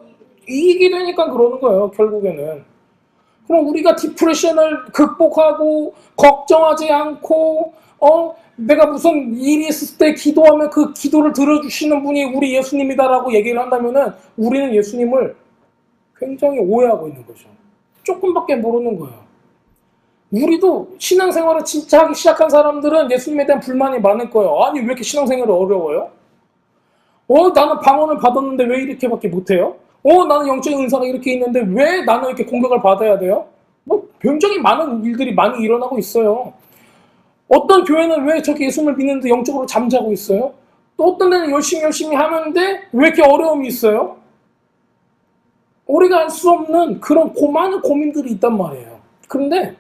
이익이 되니까 그러는 거예요, 결국에는. 그럼 우리가 디프레션을 극복하고 걱정하지 않고 내가 무슨 일이 있을 때 기도하면 그 기도를 들어주시는 분이 우리 예수님이다라고 얘기를 한다면은 우리는 예수님을 굉장히 오해하고 있는 거죠. 조금밖에 모르는 거예요. 우리도 신앙생활을 진짜 하기 시작한 사람들은 예수님에 대한 불만이 많을 거예요. 아니 왜 이렇게 신앙생활이 어려워요? 나는 방언을 받았는데 왜 이렇게밖에 못해요? 나는 영적인 은사가 이렇게 있는데 왜 나는 이렇게 공격을 받아야 돼요? 굉장히 많은 일들이 많이 일어나고 있어요. 어떤 교회는 왜 저렇게 예수님을 믿는데 영적으로 잠자고 있어요? 또 어떤 데는 열심히 하는데 왜 이렇게 어려움이 있어요? 우리가 알 수 없는 그런 많은 고민들이 있단 말이에요. 그런데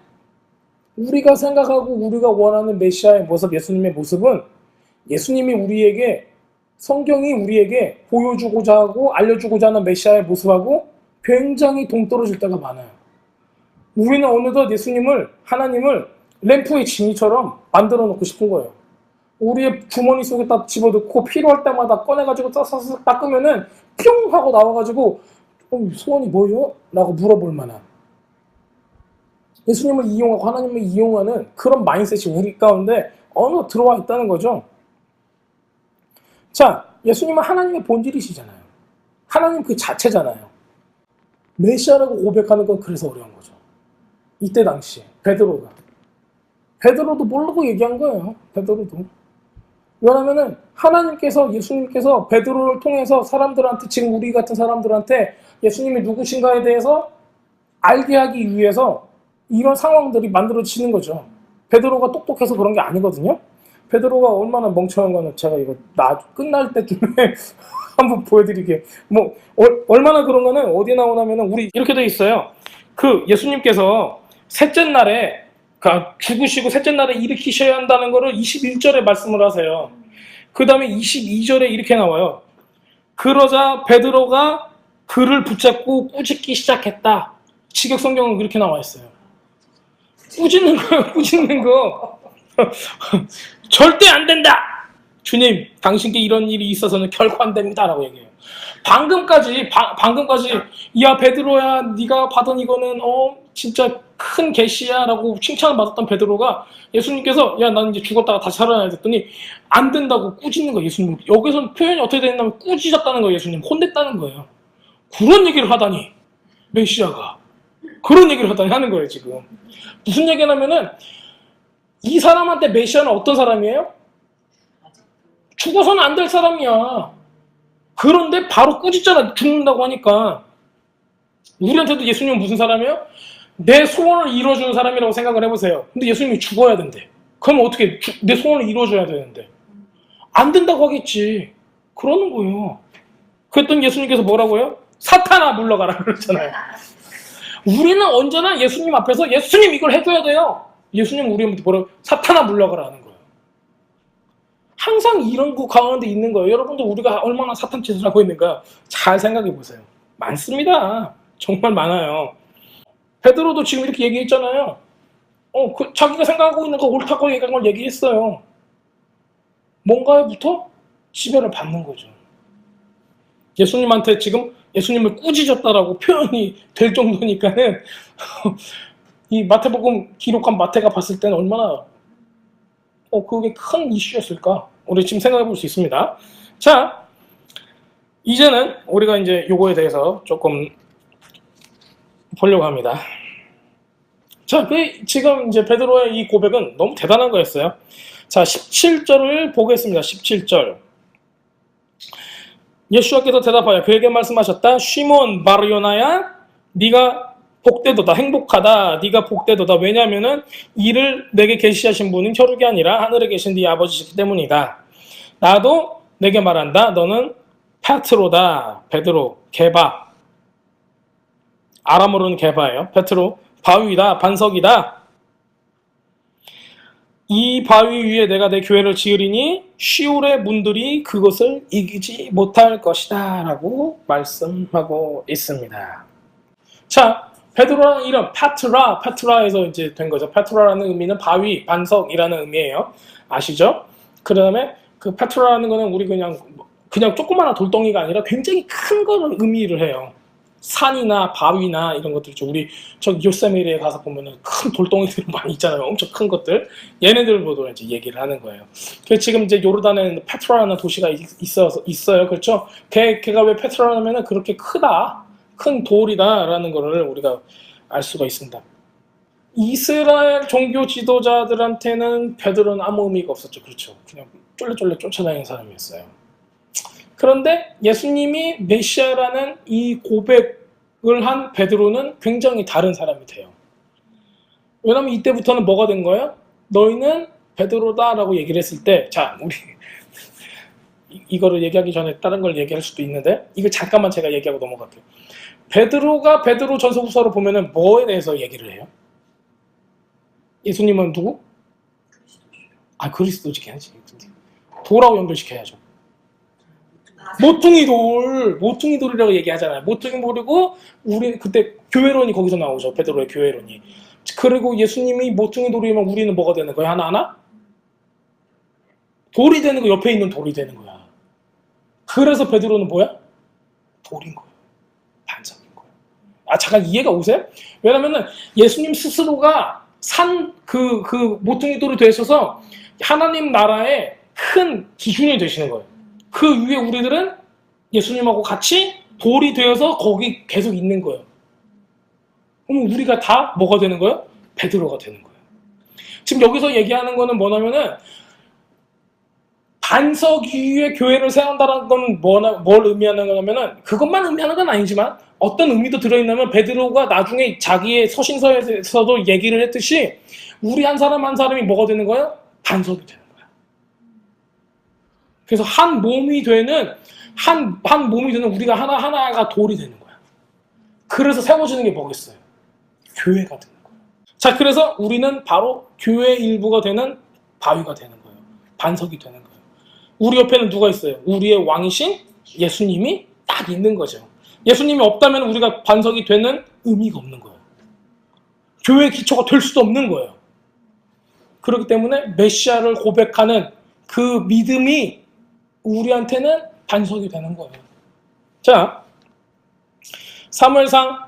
우리가 생각하고 우리가 원하는 메시아의 모습, 예수님의 모습은 예수님이 우리에게 성경이 우리에게 보여주고자 하고 알려주고자 하는 메시아의 모습하고 굉장히 동떨어질 때가 많아요. 우리는 어느덧 예수님을, 하나님을 램프의 지니처럼 만들어 놓고 싶은 거예요. 우리의 주머니 속에 딱 집어넣고 필요할 때마다 꺼내가지고 싹싹 닦으면은 뿅 하고 나와가지고 소원이 뭐예요? 라고 물어볼 만한 예수님을 이용하고 하나님을 이용하는 그런 마인드셋이 우리 가운데 어느 들어와 있다는 거죠. 자, 예수님은 하나님의 본질이시잖아요. 하나님 그 자체잖아요. 메시아라고 고백하는 건 그래서 어려운 거죠. 이때 당시에 베드로도 모르고 얘기한 거예요. 베드로도. 왜냐면은 하나님께서 예수님께서 베드로를 통해서 사람들한테 지금 우리 같은 사람들한테 예수님이 누구신가에 대해서 알게 하기 위해서 이런 상황들이 만들어지는 거죠. 베드로가 똑똑해서 그런 게 아니거든요. 베드로가 얼마나 멍청한 거는 제가 이거 끝날 때쯤에 한번 보여드릴게요. 얼마나 그런 거는 어디에 나오냐면은 우리 이렇게 돼 있어요. 그 예수님께서 셋째 날에 죽으시고 셋째 날에 일으키셔야 한다는 거를 21절에 말씀을 하세요. 그 다음에 22절에 이렇게 나와요. 그러자 베드로가 그를 붙잡고 꾸짖기 시작했다. 직역 성경은 그렇게 나와 있어요. 꾸짖는 거예요. 꾸짖는 거. 절대 안 된다. 주님, 당신께 이런 일이 있어서는 결코 안 됩니다. 라고 얘기해요. 방금까지 야 베드로야 네가 받은 이거는 진짜 큰 계시야라고 칭찬을 받았던 베드로가 예수님께서 야 나는 이제 죽었다가 다시 살아나야 됐더니 안 된다고 꾸짖는 거예요. 예수님. 여기서는 표현이 어떻게 됐냐면 꾸짖었다는 거예요. 예수님. 혼냈다는 거예요. 그런 얘기를 하다니 메시아가 그런 얘기를 하다니 하는 거예요. 지금 무슨 얘기냐면은 이 사람한테 메시아는 어떤 사람이에요? 죽어서는 안 될 사람이야. 그런데 바로 꾸짖잖아. 죽는다고 하니까. 우리한테도 예수님은 무슨 사람이에요? 내 소원을 이루어주는 사람이라고 생각을 해보세요. 근데 예수님이 죽어야 된대. 그럼 어떻게 내 소원을 이루어줘야 되는데 안 된다고 하겠지. 그러는 거예요. 그랬더니 예수님께서 뭐라고요? 사탄아 물러가라 그랬잖아요. 우리는 언제나 예수님 앞에서 예수님 이걸 해줘야 돼요. 예수님 우리한테 뭐라고? 사탄아 물러가라 하는 거예요. 항상 이런 거 가운데 있는 거예요. 여러분들 우리가 얼마나 사탄 짓을 하고 있는가 잘 생각해 보세요. 많습니다. 정말 많아요. 베드로도 지금 이렇게 얘기했잖아요. 자기가 생각하고 있는 거 옳다고 얘기한 걸 얘기했어요. 뭔가에부터 지배를 받는 거죠. 예수님한테 지금 예수님을 꾸짖었다라고 표현이 될 정도니까는 이 마태복음 기록한 마태가 봤을 때는 얼마나 그게 큰 이슈였을까? 우리 지금 생각해 볼 수 있습니다. 자, 이제는 우리가 이제 요거에 대해서 조금 보려고 합니다. 자, 지금 이제 베드로의 이 고백은 너무 대단한 거였어요. 자, 17절을 보겠습니다. 17절. 예수께서 대답하여 그에게 말씀하셨다. 시몬 바르요나야, 네가 복되도다, 행복하다, 네가 복되도다. 왜냐하면은 이를 내게 계시하신 분은 혈육이 아니라 하늘에 계신 네 아버지시기 때문이다. 나도 내게 말한다. 너는 페트로다. 베드로, 게바. 아람어로는 게바예요. 페트로, 바위다, 반석이다. 이 바위 위에 내가 내 교회를 지으리니 시올의 문들이 그것을 이기지 못할 것이다 라고 말씀하고 있습니다. 자, 베드로라는 이름 페트라에서 이제 된 거죠. 페트라라는 의미는 바위, 반석이라는 의미예요. 아시죠? 그 다음에 그 페트라라는 거는 우리 그냥 조그마한 돌덩이가 아니라 굉장히 큰 거를 의미를 해요. 산이나 바위나 이런 것들 있죠. 우리 저기 요세미리에 가서 보면은 큰 돌덩이들이 많이 있잖아요. 엄청 큰 것들. 얘네들보다 이제 얘기를 하는 거예요. 그래서 지금 이제 요르단에는 페트라라는 도시가 있어요. 그렇죠? 걔가 왜 페트라라면은 그렇게 크다, 큰 돌이다라는 거를 우리가 알 수가 있습니다. 이스라엘 종교 지도자들한테는 베드로는 아무 의미가 없었죠. 그렇죠? 그냥 쫄래쫄래 쫓아다니는 사람이었어요. 그런데 예수님이 메시아라는 이 고백을 한 베드로는 굉장히 다른 사람이 돼요. 왜냐하면 이때부터는 뭐가 된 거예요? 너희는 베드로다라고 얘기를 했을 때, 자, 우리 이거를 얘기하기 전에 다른 걸 얘기할 수도 있는데 이거 잠깐만 제가 얘기하고 넘어갈게요. 베드로가 베드로 전서 후서로 보면은 뭐에 대해서 얘기를 해요? 예수님은 누구? 그리스도지 해야지. 돌하고 연결시켜야죠. 모퉁이 돌이라고 얘기하잖아요. 모퉁이 돌이고 우리 그때 교회론이 거기서 나오죠. 베드로의 교회론이. 그리고 예수님이 모퉁이 돌이면 우리는 뭐가 되는 거야? 하나하나? 돌이 되는 거, 옆에 있는 돌이 되는 거야. 그래서 베드로는 뭐야? 돌인 거예요. 반석인 거예요. 잠깐 이해가 오세요? 왜냐면은 예수님 스스로가 그 모퉁이 돌이 되셔서 하나님 나라의 큰 기준이 되시는 거예요. 그 위에 우리들은 예수님하고 같이 돌이 되어서 거기 계속 있는 거예요. 그럼 우리가 다 뭐가 되는 거예요? 베드로가 되는 거예요. 지금 여기서 얘기하는 거는 뭐냐면은 반석 위에 교회를 세운다는 건 뭘 의미하는 거냐면은 그것만 의미하는 건 아니지만 어떤 의미도 들어있냐면 베드로가 나중에 자기의 서신서에서도 얘기를 했듯이 우리 한 사람 한 사람이 뭐가 되는 거예요? 반석이 되는 거예요. 그래서 한 몸이 되는 우리가 하나가 돌이 되는 거야. 그래서 세워지는 게 뭐겠어요? 교회가 되는 거예요. 자, 그래서 우리는 바로 교회의 일부가 되는 바위가 되는 거예요. 반석이 되는 거예요. 우리 옆에는 누가 있어요? 우리의 왕이신 예수님이 딱 있는 거죠. 예수님이 없다면 우리가 반석이 되는 의미가 없는 거예요. 교회의 기초가 될 수도 없는 거예요. 그렇기 때문에 메시아를 고백하는 그 믿음이 우리한테는 반석이 되는 거예요. 자, 사무엘상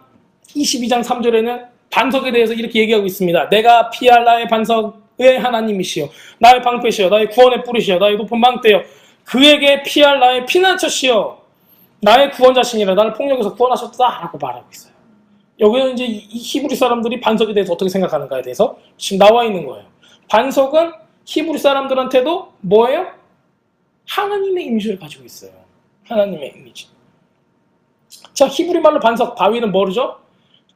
22장 3절에는 반석에 대해서 이렇게 얘기하고 있습니다. 내가 피할 나의 반석의 하나님이시여, 나의 방패시여, 나의 구원의 뿌리시여, 나의 높은 망대여, 그에게 피할 나의 피난처시여, 나의 구원자시니라. 나를 폭력에서 구원하셨다라고 말하고 있어요. 여기는 이제 이 히브리 사람들이 반석에 대해서 어떻게 생각하는가에 대해서 지금 나와 있는 거예요. 반석은 히브리 사람들한테도 뭐예요? 하나님의 이미지를 가지고 있어요. 하나님의 이미지. 자, 히브리 말로 반석, 바위는 뭐죠?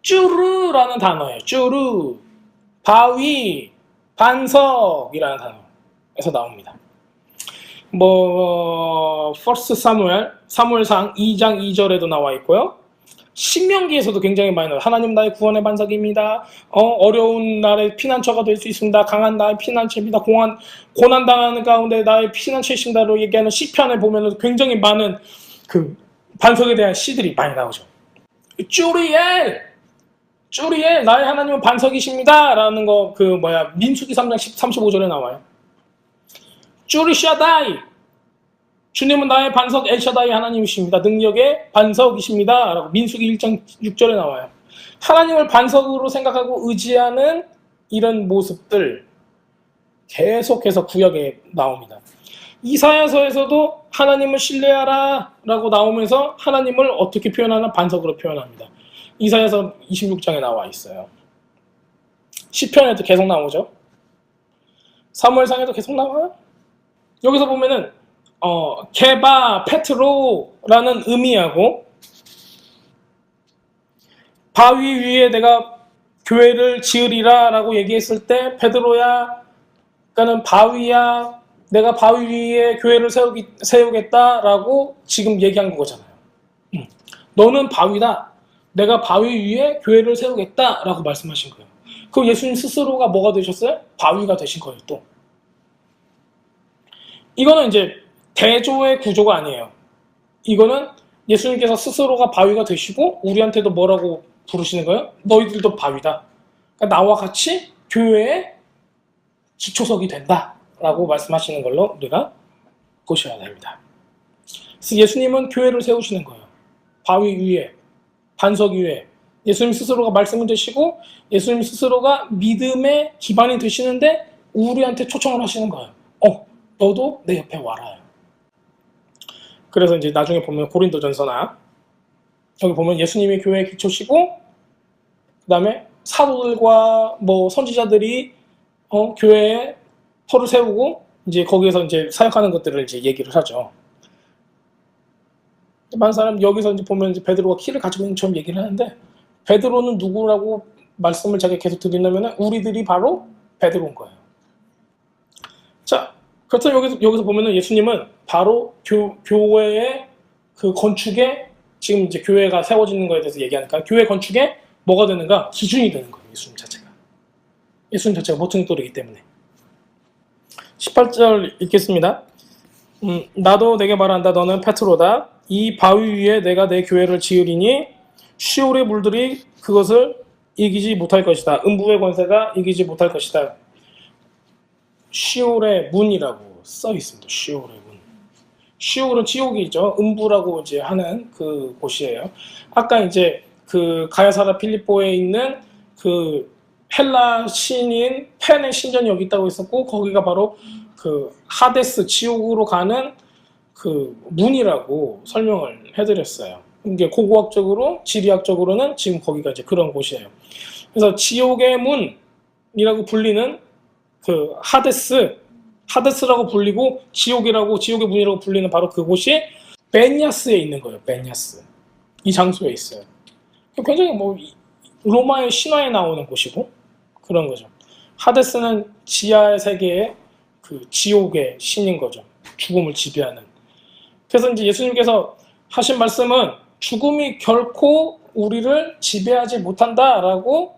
쭈르라는 단어예요. 쭈르, 바위, 반석이라는 단어에서 나옵니다. 퍼스트 사무엘상 2장 2절에도 나와 있고요. 신명기에서도 굉장히 많이 나와요. 하나님 나의 구원의 반석입니다. 어려운 날에 피난처가 될 수 있습니다. 강한 나의 피난처입니다. 고난당하는 가운데 나의 피난처이십니다로 얘기하는 시편에 보면 굉장히 많은 그 반석에 대한 시들이 많이 나오죠. 쭈리엘 나의 하나님은 반석이십니다 라는 거 민수기 3장 35절에 나와요. 쭈리샤다이, 주님은 나의 반석 엘샤다이 하나님이십니다. 능력의 반석이십니다 라고 민수기 1장 6절에 나와요. 하나님을 반석으로 생각하고 의지하는 이런 모습들 계속해서 구약에 나옵니다. 이사야서에서도 하나님을 신뢰하라 라고 나오면서 하나님을 어떻게 표현하나? 반석으로 표현합니다. 이사야서 26장에 나와 있어요. 시편에도 계속 나오죠. 사무엘상에도 계속 나와요. 여기서 보면은 게바 페트로라는 의미하고, 바위 위에 내가 교회를 지으리라 라고 얘기했을 때 베드로야, 그러니까는 바위야, 내가 바위 위에 교회를 세우겠다 라고 지금 얘기한 거잖아요. 너는 바위다, 내가 바위 위에 교회를 세우겠다 라고 말씀하신 거예요. 그 예수님 스스로가 뭐가 되셨어요? 바위가 되신 거예요. 또 이거는 이제 대조의 구조가 아니에요. 이거는 예수님께서 스스로가 바위가 되시고 우리한테도 뭐라고 부르시는 거예요? 너희들도 바위다. 그러니까 나와 같이 교회의 기초석이 된다 라고 말씀하시는 걸로 우리가 보셔야 됩니다. 그래서 예수님은 교회를 세우시는 거예요. 바위 위에, 반석 위에. 예수님 스스로가 말씀을 되시고 예수님 스스로가 믿음의 기반이 되시는데 우리한테 초청을 하시는 거예요. 너도 내 옆에 와라. 그래서 이제 나중에 보면 고린도전서나 여기 보면 예수님이 교회의 기초시고, 그 다음에 사도들과 선지자들이 교회에 터를 세우고 이제 거기에서 이제 사역하는 것들을 이제 얘기를 하죠. 많은 사람 여기서 이제 보면 이제 베드로가 키를 가지고 있는 처럼 얘기를 하는데, 베드로는 누구라고 말씀을 자기가 계속 드린다면 우리들이 바로 베드로인 거예요. 자, 그렇다면 여기서 보면은 예수님은 바로 교회의 그 건축에, 지금 이제 교회가 세워지는 거에 대해서 얘기하니까 교회 건축에 뭐가 되는가? 기준이 되는 거예요. 예수님 자체가. 예수님 자체가 보통 또르기 때문에. 18절 읽겠습니다. 나도 내게 말한다. 너는 페트로다. 이 바위 위에 내가 내 교회를 지으리니 시올의 물들이 그것을 이기지 못할 것이다. 음부의 권세가 이기지 못할 것이다. 시올의 문이라고 써 있습니다. 시올의 문. 시올은 지옥이죠. 음부라고 이제 하는 그 곳이에요. 아까 이제 그 가야사라 필리포에 있는 그 헬라 신인 펜의 신전이 여기 있다고 했었고, 거기가 바로 그 하데스, 지옥으로 가는 그 문이라고 설명을 해드렸어요. 이게 고고학적으로, 지리학적으로는 지금 거기가 이제 그런 곳이에요. 그래서 지옥의 문이라고 불리는 그 하데스라고 불리고 지옥의 문이라고 불리는 바로 그곳이 베냐스에 있는 거예요. 베냐스. 이 장소에 있어요. 굉장히 로마의 신화에 나오는 곳이고 그런 거죠. 하데스는 지하의 세계의 그 지옥의 신인 거죠. 죽음을 지배하는. 그래서 이제 예수님께서 하신 말씀은 죽음이 결코 우리를 지배하지 못한다라고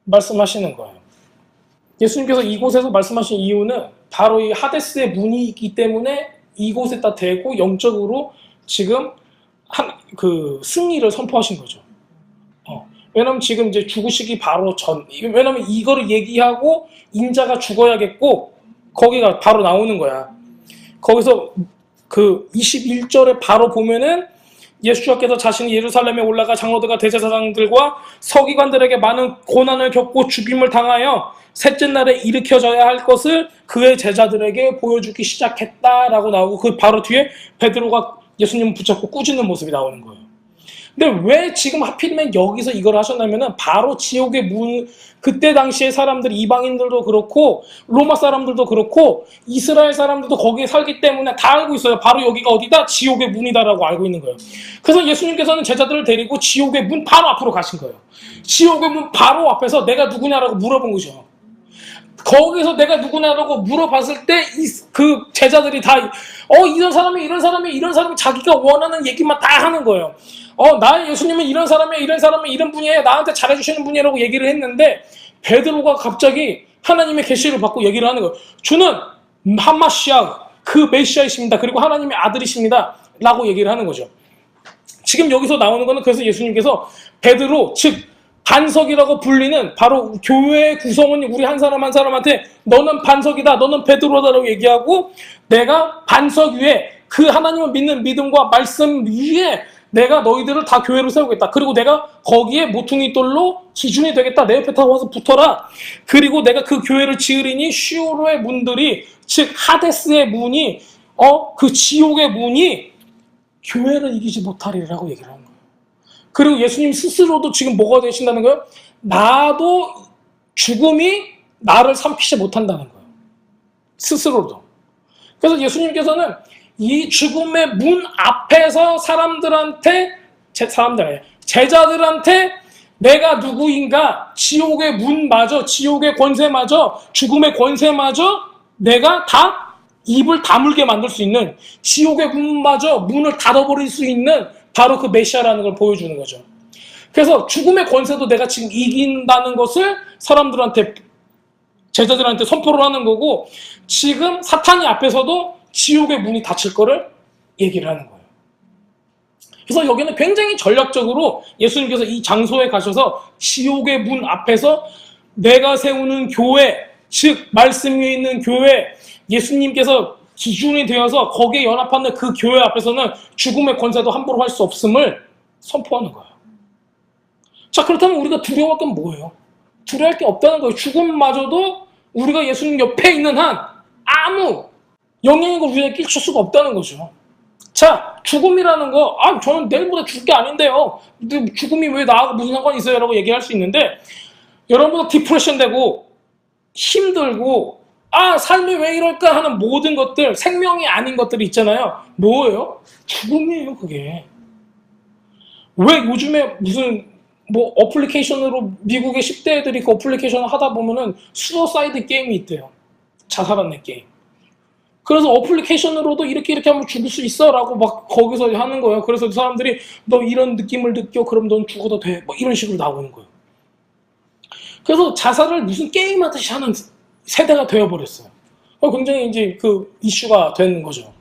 말씀하시는 거예요. 예수님께서 이곳에서 말씀하신 이유는 바로 이 하데스의 문이 있기 때문에 이곳에다 대고 영적으로 지금 그 승리를 선포하신 거죠. 왜냐면 지금 이제 죽으시기 바로 왜냐면 이거를 얘기하고 인자가 죽어야겠고 거기가 바로 나오는 거야. 거기서 그 21절에 바로 보면은 예수께서 자신이 예루살렘에 올라가 장로들과 대제사장들과 서기관들에게 많은 고난을 겪고 죽임을 당하여 셋째 날에 일으켜져야 할 것을 그의 제자들에게 보여주기 시작했다라고 나오고, 그 바로 뒤에 베드로가 예수님을 붙잡고 꾸짖는 모습이 나오는 거예요. 근데 왜 지금 하필이면 여기서 이걸 하셨냐면은 바로 지옥의 문, 그때 당시에 사람들이, 이방인들도 그렇고 로마 사람들도 그렇고 이스라엘 사람들도 거기에 살기 때문에 다 알고 있어요. 바로 여기가 어디다? 지옥의 문이다라고 알고 있는 거예요. 그래서 예수님께서는 제자들을 데리고 지옥의 문 바로 앞으로 가신 거예요. 지옥의 문 바로 앞에서 내가 누구냐라고 물어본 거죠. 거기서 내가 누구냐라고 물어봤을 때 그 제자들이 다 이런 사람이 자기가 원하는 얘기만 다 하는 거예요. 나의 예수님은 이런 사람이야, 이런 분이에요, 나한테 잘해주시는 분이라고 얘기를 했는데, 베드로가 갑자기 하나님의 계시를 받고 얘기를 하는 거예요. 주는 한마시아, 그 메시아이십니다. 그리고 하나님의 아들이십니다 라고 얘기를 하는 거죠. 지금 여기서 나오는 거는, 그래서 예수님께서 베드로, 즉 반석이라고 불리는 바로 교회의 구성원 우리 한 사람 한 사람한테 너는 반석이다, 너는 베드로다라고 얘기하고, 내가 반석 위에 그 하나님을 믿는 믿음과 말씀 위에 내가 너희들을 다 교회로 세우겠다. 그리고 내가 거기에 모퉁이 돌로 기준이 되겠다. 내 옆에 다 와서 붙어라. 그리고 내가 그 교회를 지으리니 시오로의 문들이, 즉 하데스의 문이, 그 지옥의 문이 교회를 이기지 못하리라고 얘기를 하는 거예요. 그리고 예수님 스스로도 지금 뭐가 되신다는 거예요? 나도 죽음이 나를 삼키지 못한다는 거예요. 스스로도. 그래서 예수님께서는 이 죽음의 문 앞에서 제자들한테 내가 누구인가, 지옥의 문마저, 지옥의 권세마저, 죽음의 권세마저 내가 다 입을 다물게 만들 수 있는, 지옥의 문마저 문을 닫아버릴 수 있는 바로 그 메시아라는 걸 보여주는 거죠. 그래서 죽음의 권세도 내가 지금 이긴다는 것을 사람들한테, 제자들한테 선포를 하는 거고, 지금 사탄이 앞에서도 지옥의 문이 닫힐 거를 얘기를 하는 거예요. 그래서 여기는 굉장히 전략적으로 예수님께서 이 장소에 가셔서 지옥의 문 앞에서 내가 세우는 교회, 즉 말씀 위에 있는 교회, 예수님께서 기준이 되어서 거기에 연합하는 그 교회 앞에서는 죽음의 권세도 함부로 할 수 없음을 선포하는 거예요. 자, 그렇다면 우리가 두려워할 건 뭐예요? 두려워할 게 없다는 거예요. 죽음마저도 우리가 예수님 옆에 있는 한 아무 영향력을 우리에게 끼칠 수가 없다는 거죠. 자, 죽음이라는 거, 저는 내일보다 죽을 게 아닌데요, 죽음이 왜 나하고 무슨 상관이 있어요? 라고 얘기할 수 있는데, 여러분도 디프레션 되고 힘들고 삶이 왜 이럴까 하는 모든 것들, 생명이 아닌 것들이 있잖아요. 뭐예요? 죽음이에요. 그게 왜 요즘에 무슨 어플리케이션으로, 미국의 10대 애들이 그 어플리케이션을 하다 보면은 수어사이드 게임이 있대요. 자살하는 게임. 그래서 어플리케이션으로도 이렇게 하면 죽을 수 있어 라고 막 거기서 하는 거예요. 그래서 사람들이 너 이런 느낌을 느껴, 그럼 넌 죽어도 돼, 이런 식으로 나오는 거예요. 그래서 자살을 무슨 게임하듯이 하는 세대가 되어버렸어요. 굉장히 이제 그 이슈가 되는 거죠.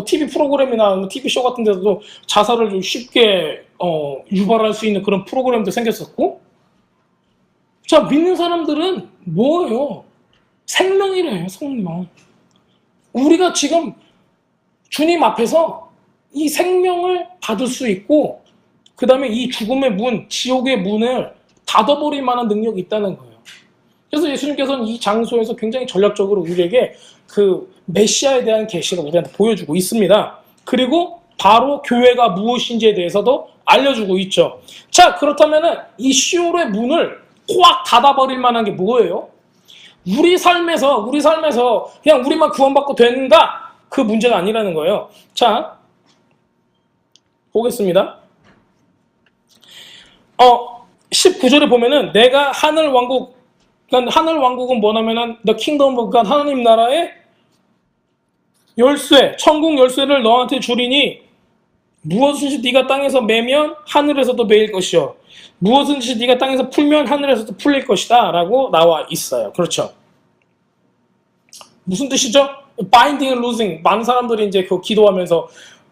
TV 프로그램이나 TV 쇼 같은 데서도 자살을 좀 쉽게 유발할 수 있는 그런 프로그램도 생겼었고. 자, 믿는 사람들은 뭐예요? 생명이래요. 생명. 우리가 지금 주님 앞에서 이 생명을 받을 수 있고, 그 다음에 이 죽음의 문, 지옥의 문을 닫아버릴 만한 능력이 있다는 거예요. 그래서 예수님께서는 이 장소에서 굉장히 전략적으로 우리에게 그 메시아에 대한 계시를 우리한테 보여주고 있습니다. 그리고 바로 교회가 무엇인지에 대해서도 알려주고 있죠. 자, 그렇다면은 이 시오로의 문을 꽉 닫아버릴 만한 게 뭐예요? 우리 삶에서 그냥 우리만 구원받고 되는가? 그 문제가 아니라는 거예요. 자, 보겠습니다. 19절에 보면은 내가 하늘 왕국은 뭐냐면은 the kingdom of God, 하나님 나라의 열쇠, 천국 열쇠를 너한테 주리니 무엇인지 네가 땅에서 매면 하늘에서도 매일 것이요, 무엇인지 네가 땅에서 풀면 하늘에서도 풀릴 것이다 라고 나와 있어요. 그렇죠? 무슨 뜻이죠? binding and loosing. 많은 사람들이 이제 그 기도하면서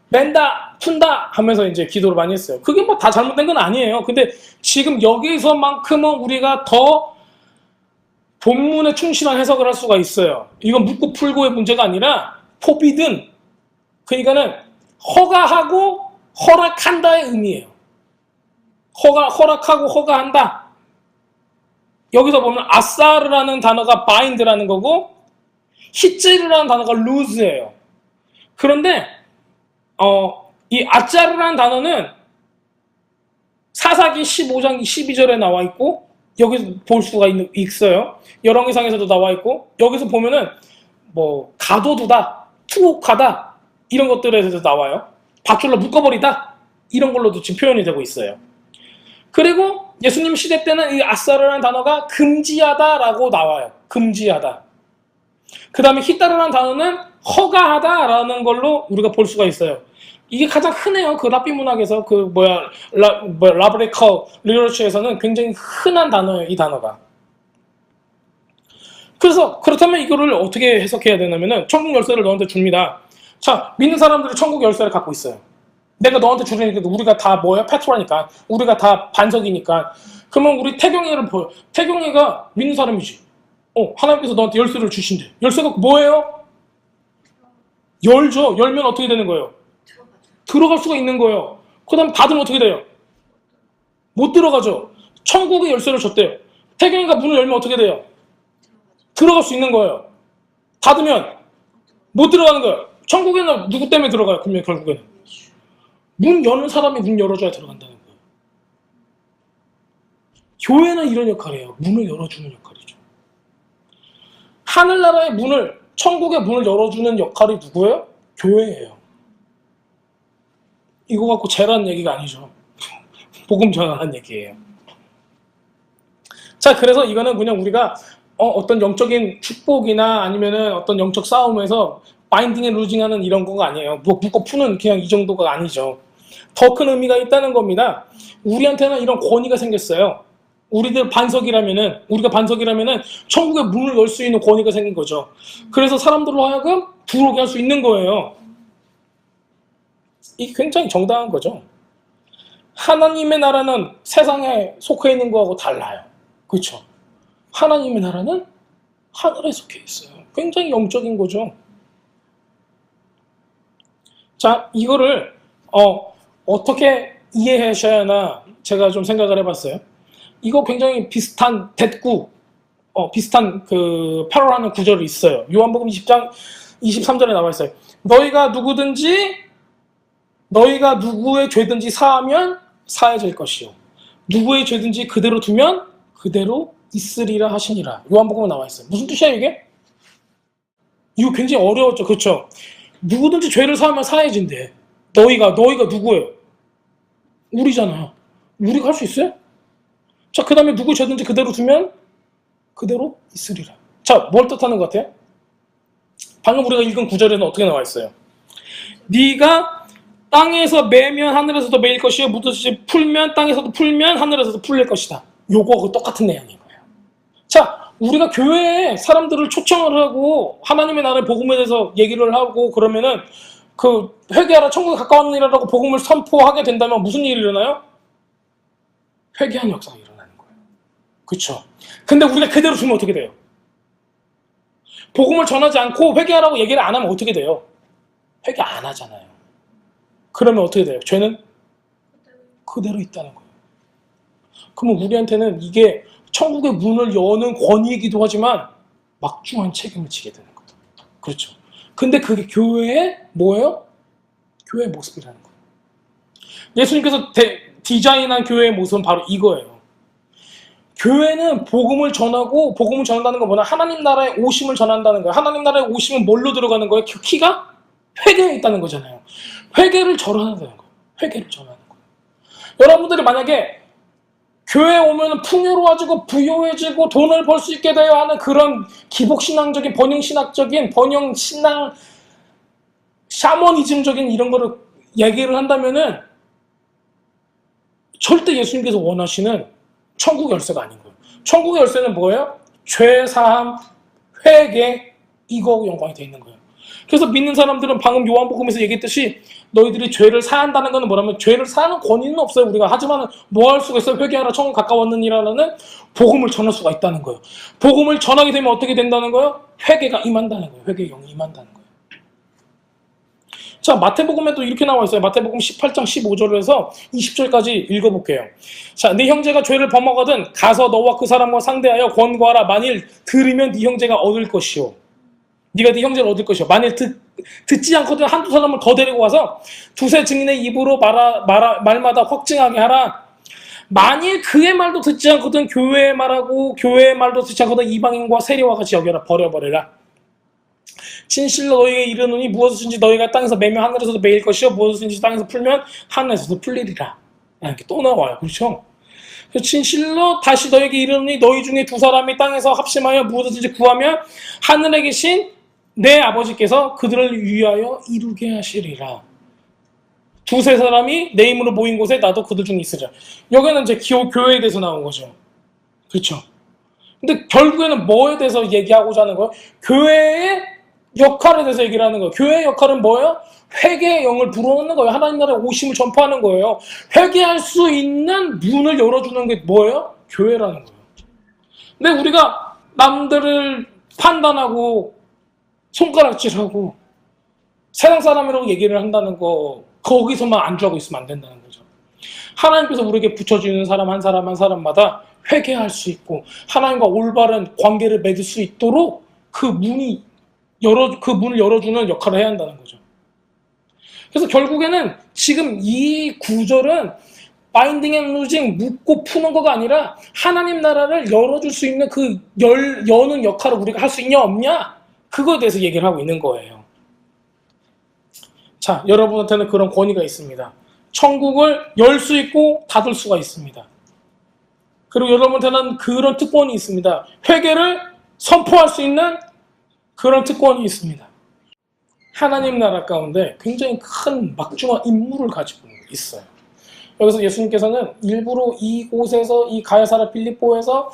맨다, 푼다 하면서 이제 기도를 많이 했어요. 그게 다 잘못된 건 아니에요. 근데 지금 여기서만큼은 우리가 더 본문에 충실한 해석을 할 수가 있어요. 이건 묻고 풀고의 문제가 아니라 포비든, 그러니까는 허가하고 허락한다의 의미예요. 허락하고 허가한다. 여기서 보면 아사르라는 단어가 bind라는 거고 히츠르라는 단어가 loose예요. 그런데 이 아짜르라는 단어는 사사기 15장 12절에 나와 있고 여기서 볼 수가 있어요. 열왕기상에서도 나와 있고 여기서 보면은 뭐 가둬두다, 투옥하다 이런 것들에서 나와요. 밧줄로 묶어버리다 이런 걸로도 지금 표현이 되고 있어요. 그리고 예수님 시대 때는 이 아사르라는 단어가 금지하다라고 나와요. 금지하다. 그 다음에 히타르라는 단어는 허가하다라는 걸로 우리가 볼 수가 있어요. 이게 가장 흔해요. 그 랍비 문학에서 라브레커 리터처에서는 굉장히 흔한 단어예요. 이 단어가. 그래서 그렇다면 이거를 어떻게 해석해야 되냐면은 천국 열쇠를 너한테 줍니다. 자, 믿는 사람들이 천국 열쇠를 갖고 있어요. 내가 너한테 주려니까 우리가 다 뭐야? 페트라니까. 우리가 다 반석이니까. 그러면 우리 태경이를 보여. 태경이가 믿는 사람이지. 하나님께서 너한테 열쇠를 주신대. 열쇠가 뭐예요? 열죠. 열면 어떻게 되는 거예요? 들어갈 수가 있는 거예요. 그 다음에 닫으면 어떻게 돼요? 못 들어가죠. 천국의 열쇠를 줬대요. 태경이가 문을 열면 어떻게 돼요? 들어갈 수 있는 거예요. 닫으면 못 들어가는 거예요. 천국에는 누구 때문에 들어가요? 그러면 결국에는 문 여는 사람이 문 열어줘야 들어간다는 거예요. 교회는 이런 역할이에요. 문을 열어주는 역할이죠. 하늘나라의 문을, 천국의 문을 열어주는 역할이 누구예요? 교회예요. 이거 갖고 죄라는 얘기가 아니죠. 복음 전하는 얘기예요. 자, 그래서 이거는 그냥 우리가 어떤 영적인 축복이나 아니면은 어떤 영적 싸움에서 바인딩 앤 루징하는 이런 거가 아니에요. 뭐 묶어 푸는 그냥 이 정도가 아니죠. 더 큰 의미가 있다는 겁니다. 우리한테는 이런 권위가 생겼어요. 우리가 반석이라면은 천국의 문을 열 수 있는 권위가 생긴 거죠. 그래서 사람들로 하여금 들어오게 할 수 있는 거예요. 이게 굉장히 정당한 거죠. 하나님의 나라는 세상에 속해 있는 거하고 달라요. 그렇죠? 하나님의 나라는 하늘에 속해 있어요. 굉장히 영적인 거죠. 자, 이거를 어떻게 이해하셔야 하나 제가 좀 생각을 해봤어요. 이거 굉장히 비슷한 비슷한 그 패러하는 구절이 있어요. 요한복음 20장 23절에 나와 있어요. 너희가 누구의 죄든지 사하면 사해질 것이요. 누구의 죄든지 그대로 두면 그대로 있으리라 하시니라. 요한복음에 나와 있어요. 무슨 뜻이야 이게? 이거 굉장히 어려웠죠. 그렇죠? 누구든지 죄를 사하면 사해진대. 너희가 누구예요? 우리잖아요. 우리가 할 수 있어요? 자, 그 다음에 누구 죄든지 그대로 두면 그대로 있으리라. 자, 뭘 뜻하는 것 같아요? 방금 우리가 읽은 구절에는 어떻게 나와 있어요? 네가 땅에서 매면 하늘에서도 매일 것이요 묻듯이 풀면 땅에서도 풀면 하늘에서도 풀릴 것이다. 요거하고 똑같은 내용인 거예요. 자, 우리가 교회에 사람들을 초청을 하고 하나님의 나라의 복음에 대해서 얘기를 하고 그러면은 그 회개하라 천국에 가까운 일이라고 복음을 선포하게 된다면 무슨 일이 일어나요? 회개하는 역사가 일어나는 거예요. 그렇죠? 근데 우리가 그대로 두면 어떻게 돼요? 복음을 전하지 않고 회개하라고 얘기를 안 하면 어떻게 돼요? 회개 안 하잖아요. 그러면 어떻게 돼요? 죄는 그대로 있다는 거예요. 그러면 우리한테는 이게 천국의 문을 여는 권위이기도 하지만 막중한 책임을 지게 되는 거예요. 그렇죠? 근데 그게 교회의 뭐예요? 교회의 모습이라는 거예요. 예수님께서 디자인한 교회의 모습은 바로 이거예요. 교회는 복음을 전하고, 복음을 전한다는 건 뭐냐? 하나님 나라의 오심을 전한다는 거예요. 하나님 나라의 오심은 뭘로 들어가는 거예요? 그 키가 회개에 있다는 거잖아요. 회개를 전하는 거예요. 회개를 전하는 거예요. 여러분들이 만약에 교회에 오면 풍요로워지고 부유해지고 돈을 벌 수 있게 되어 하는 그런 기복신앙적인 번영신앙 샤머니즘적인 이런 거를 얘기를 한다면은 절대 예수님께서 원하시는 천국 열쇠가 아닌 거예요. 천국의 열쇠는 뭐예요? 죄사함, 회개, 이거하고 연관이 되어 있는 거예요. 그래서 믿는 사람들은 방금 요한복음에서 얘기했듯이 너희들이 죄를 사한다는 것은 뭐냐면 죄를 사는 권위는 없어요. 우리가. 하지만 뭐 할 수가 있어요? 회개하라 천국 가까웠느니라는 복음을 전할 수가 있다는 거예요. 복음을 전하게 되면 어떻게 된다는 거예요? 회개가 임한다는 거예요. 회개의 영이 임한다는 거예요. 자, 마태복음에 또 이렇게 나와 있어요. 마태복음 18장 15절에서 20절까지 읽어볼게요. 자, 네 형제가 죄를 범하거든 가서 너와 그 사람과 상대하여 권고하라. 만일 들으면 네 형제가 얻을 것이요. 네가 네 형제를 얻을 것이요. 만일 듣지 않거든 한두 사람을 더 데리고 와서 두세 증인의 입으로 말마다 확증하게 하라. 만일 그의 말도 듣지 않거든 교회의 말하고 교회의 말도 듣지 않거든 이방인과 세리와 같이 여겨라. 버려버려라. 진실로 너희에게 이르노니 무엇이든지 너희가 땅에서 매면 하늘에서도 매일 것이요 무엇이든지 땅에서 풀면 하늘에서도 풀리리라. 이렇게 또 나와요. 그렇죠? 진실로 다시 너희에게 이르노니 너희 중에 두 사람이 땅에서 합심하여 무엇이든지 구하면 하늘에 계신 내 아버지께서 그들을 위하여 이루게 하시리라. 두세 사람이 내 이름으로 모인 곳에 나도 그들 중에 있으리라. 여기는 이제 교회에 대해서 나온 거죠. 그렇죠? 근데 결국에는 뭐에 대해서 얘기하고자 하는 거예요? 교회의 역할에 대해서 얘기를 하는 거예요. 교회의 역할은 뭐예요? 회개의 영을 불어넣는 거예요. 하나님 나라의 오심을 전파하는 거예요. 회개할 수 있는 문을 열어주는 게 뭐예요? 교회라는 거예요. 근데 우리가 남들을 판단하고 손가락질하고 세상 사람이라고 얘기를 한다는 거 거기서만 안주하고 있으면 안 된다는 거죠. 하나님께서 우리에게 붙여주는 사람 한 사람 한 사람마다 회개할 수 있고 하나님과 올바른 관계를 맺을 수 있도록 그 문을 열어주는 역할을 해야 한다는 거죠. 그래서 결국에는 지금 이 구절은 바인딩 앤 루징 묶고 푸는 거가 아니라 하나님 나라를 열어줄 수 있는 그 여는 역할을 우리가 할 수 있냐 없냐 그거에 대해서 얘기를 하고 있는 거예요. 자, 여러분한테는 그런 권위가 있습니다. 천국을 열 수 있고 닫을 수가 있습니다. 그리고 여러분한테는 그런 특권이 있습니다. 회개를 선포할 수 있는 그런 특권이 있습니다. 하나님 나라 가운데 굉장히 큰 막중한 임무를 가지고 있어요. 여기서 예수님께서는 일부러 이곳에서 이 가야사라 빌립보에서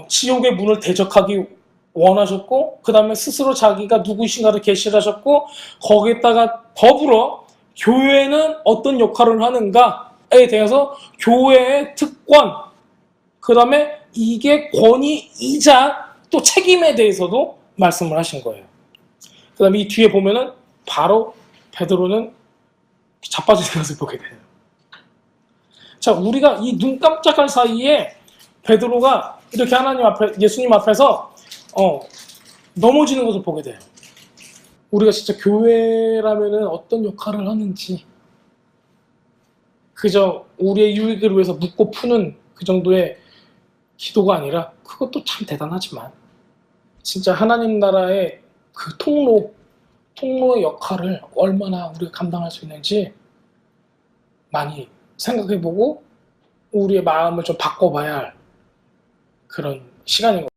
지옥의 문을 대적하기 원하셨고 그 다음에 스스로 자기가 누구이신가를 계시하셨고 거기에다가 더불어 교회는 어떤 역할을 하는가에 대해서 교회의 특권 그 다음에 이게 권위이자 또 책임에 대해서도 말씀을 하신 거예요. 그 다음에 이 뒤에 보면은 바로 베드로는 자빠진 것을 보게 돼요. 자, 우리가 이 눈 깜짝할 사이에 베드로가 이렇게 하나님 앞에 예수님 앞에서 넘어지는 것을 보게 돼요. 우리가 진짜 교회라면은 어떤 역할을 하는지 그저 우리의 유익을 위해서 묻고 푸는 그 정도의 기도가 아니라 그것도 참 대단하지만 진짜 하나님 나라의 그 통로의 역할을 얼마나 우리가 감당할 수 있는지 많이 생각해보고 우리의 마음을 좀 바꿔봐야 할 그런 시간인 것 같아요.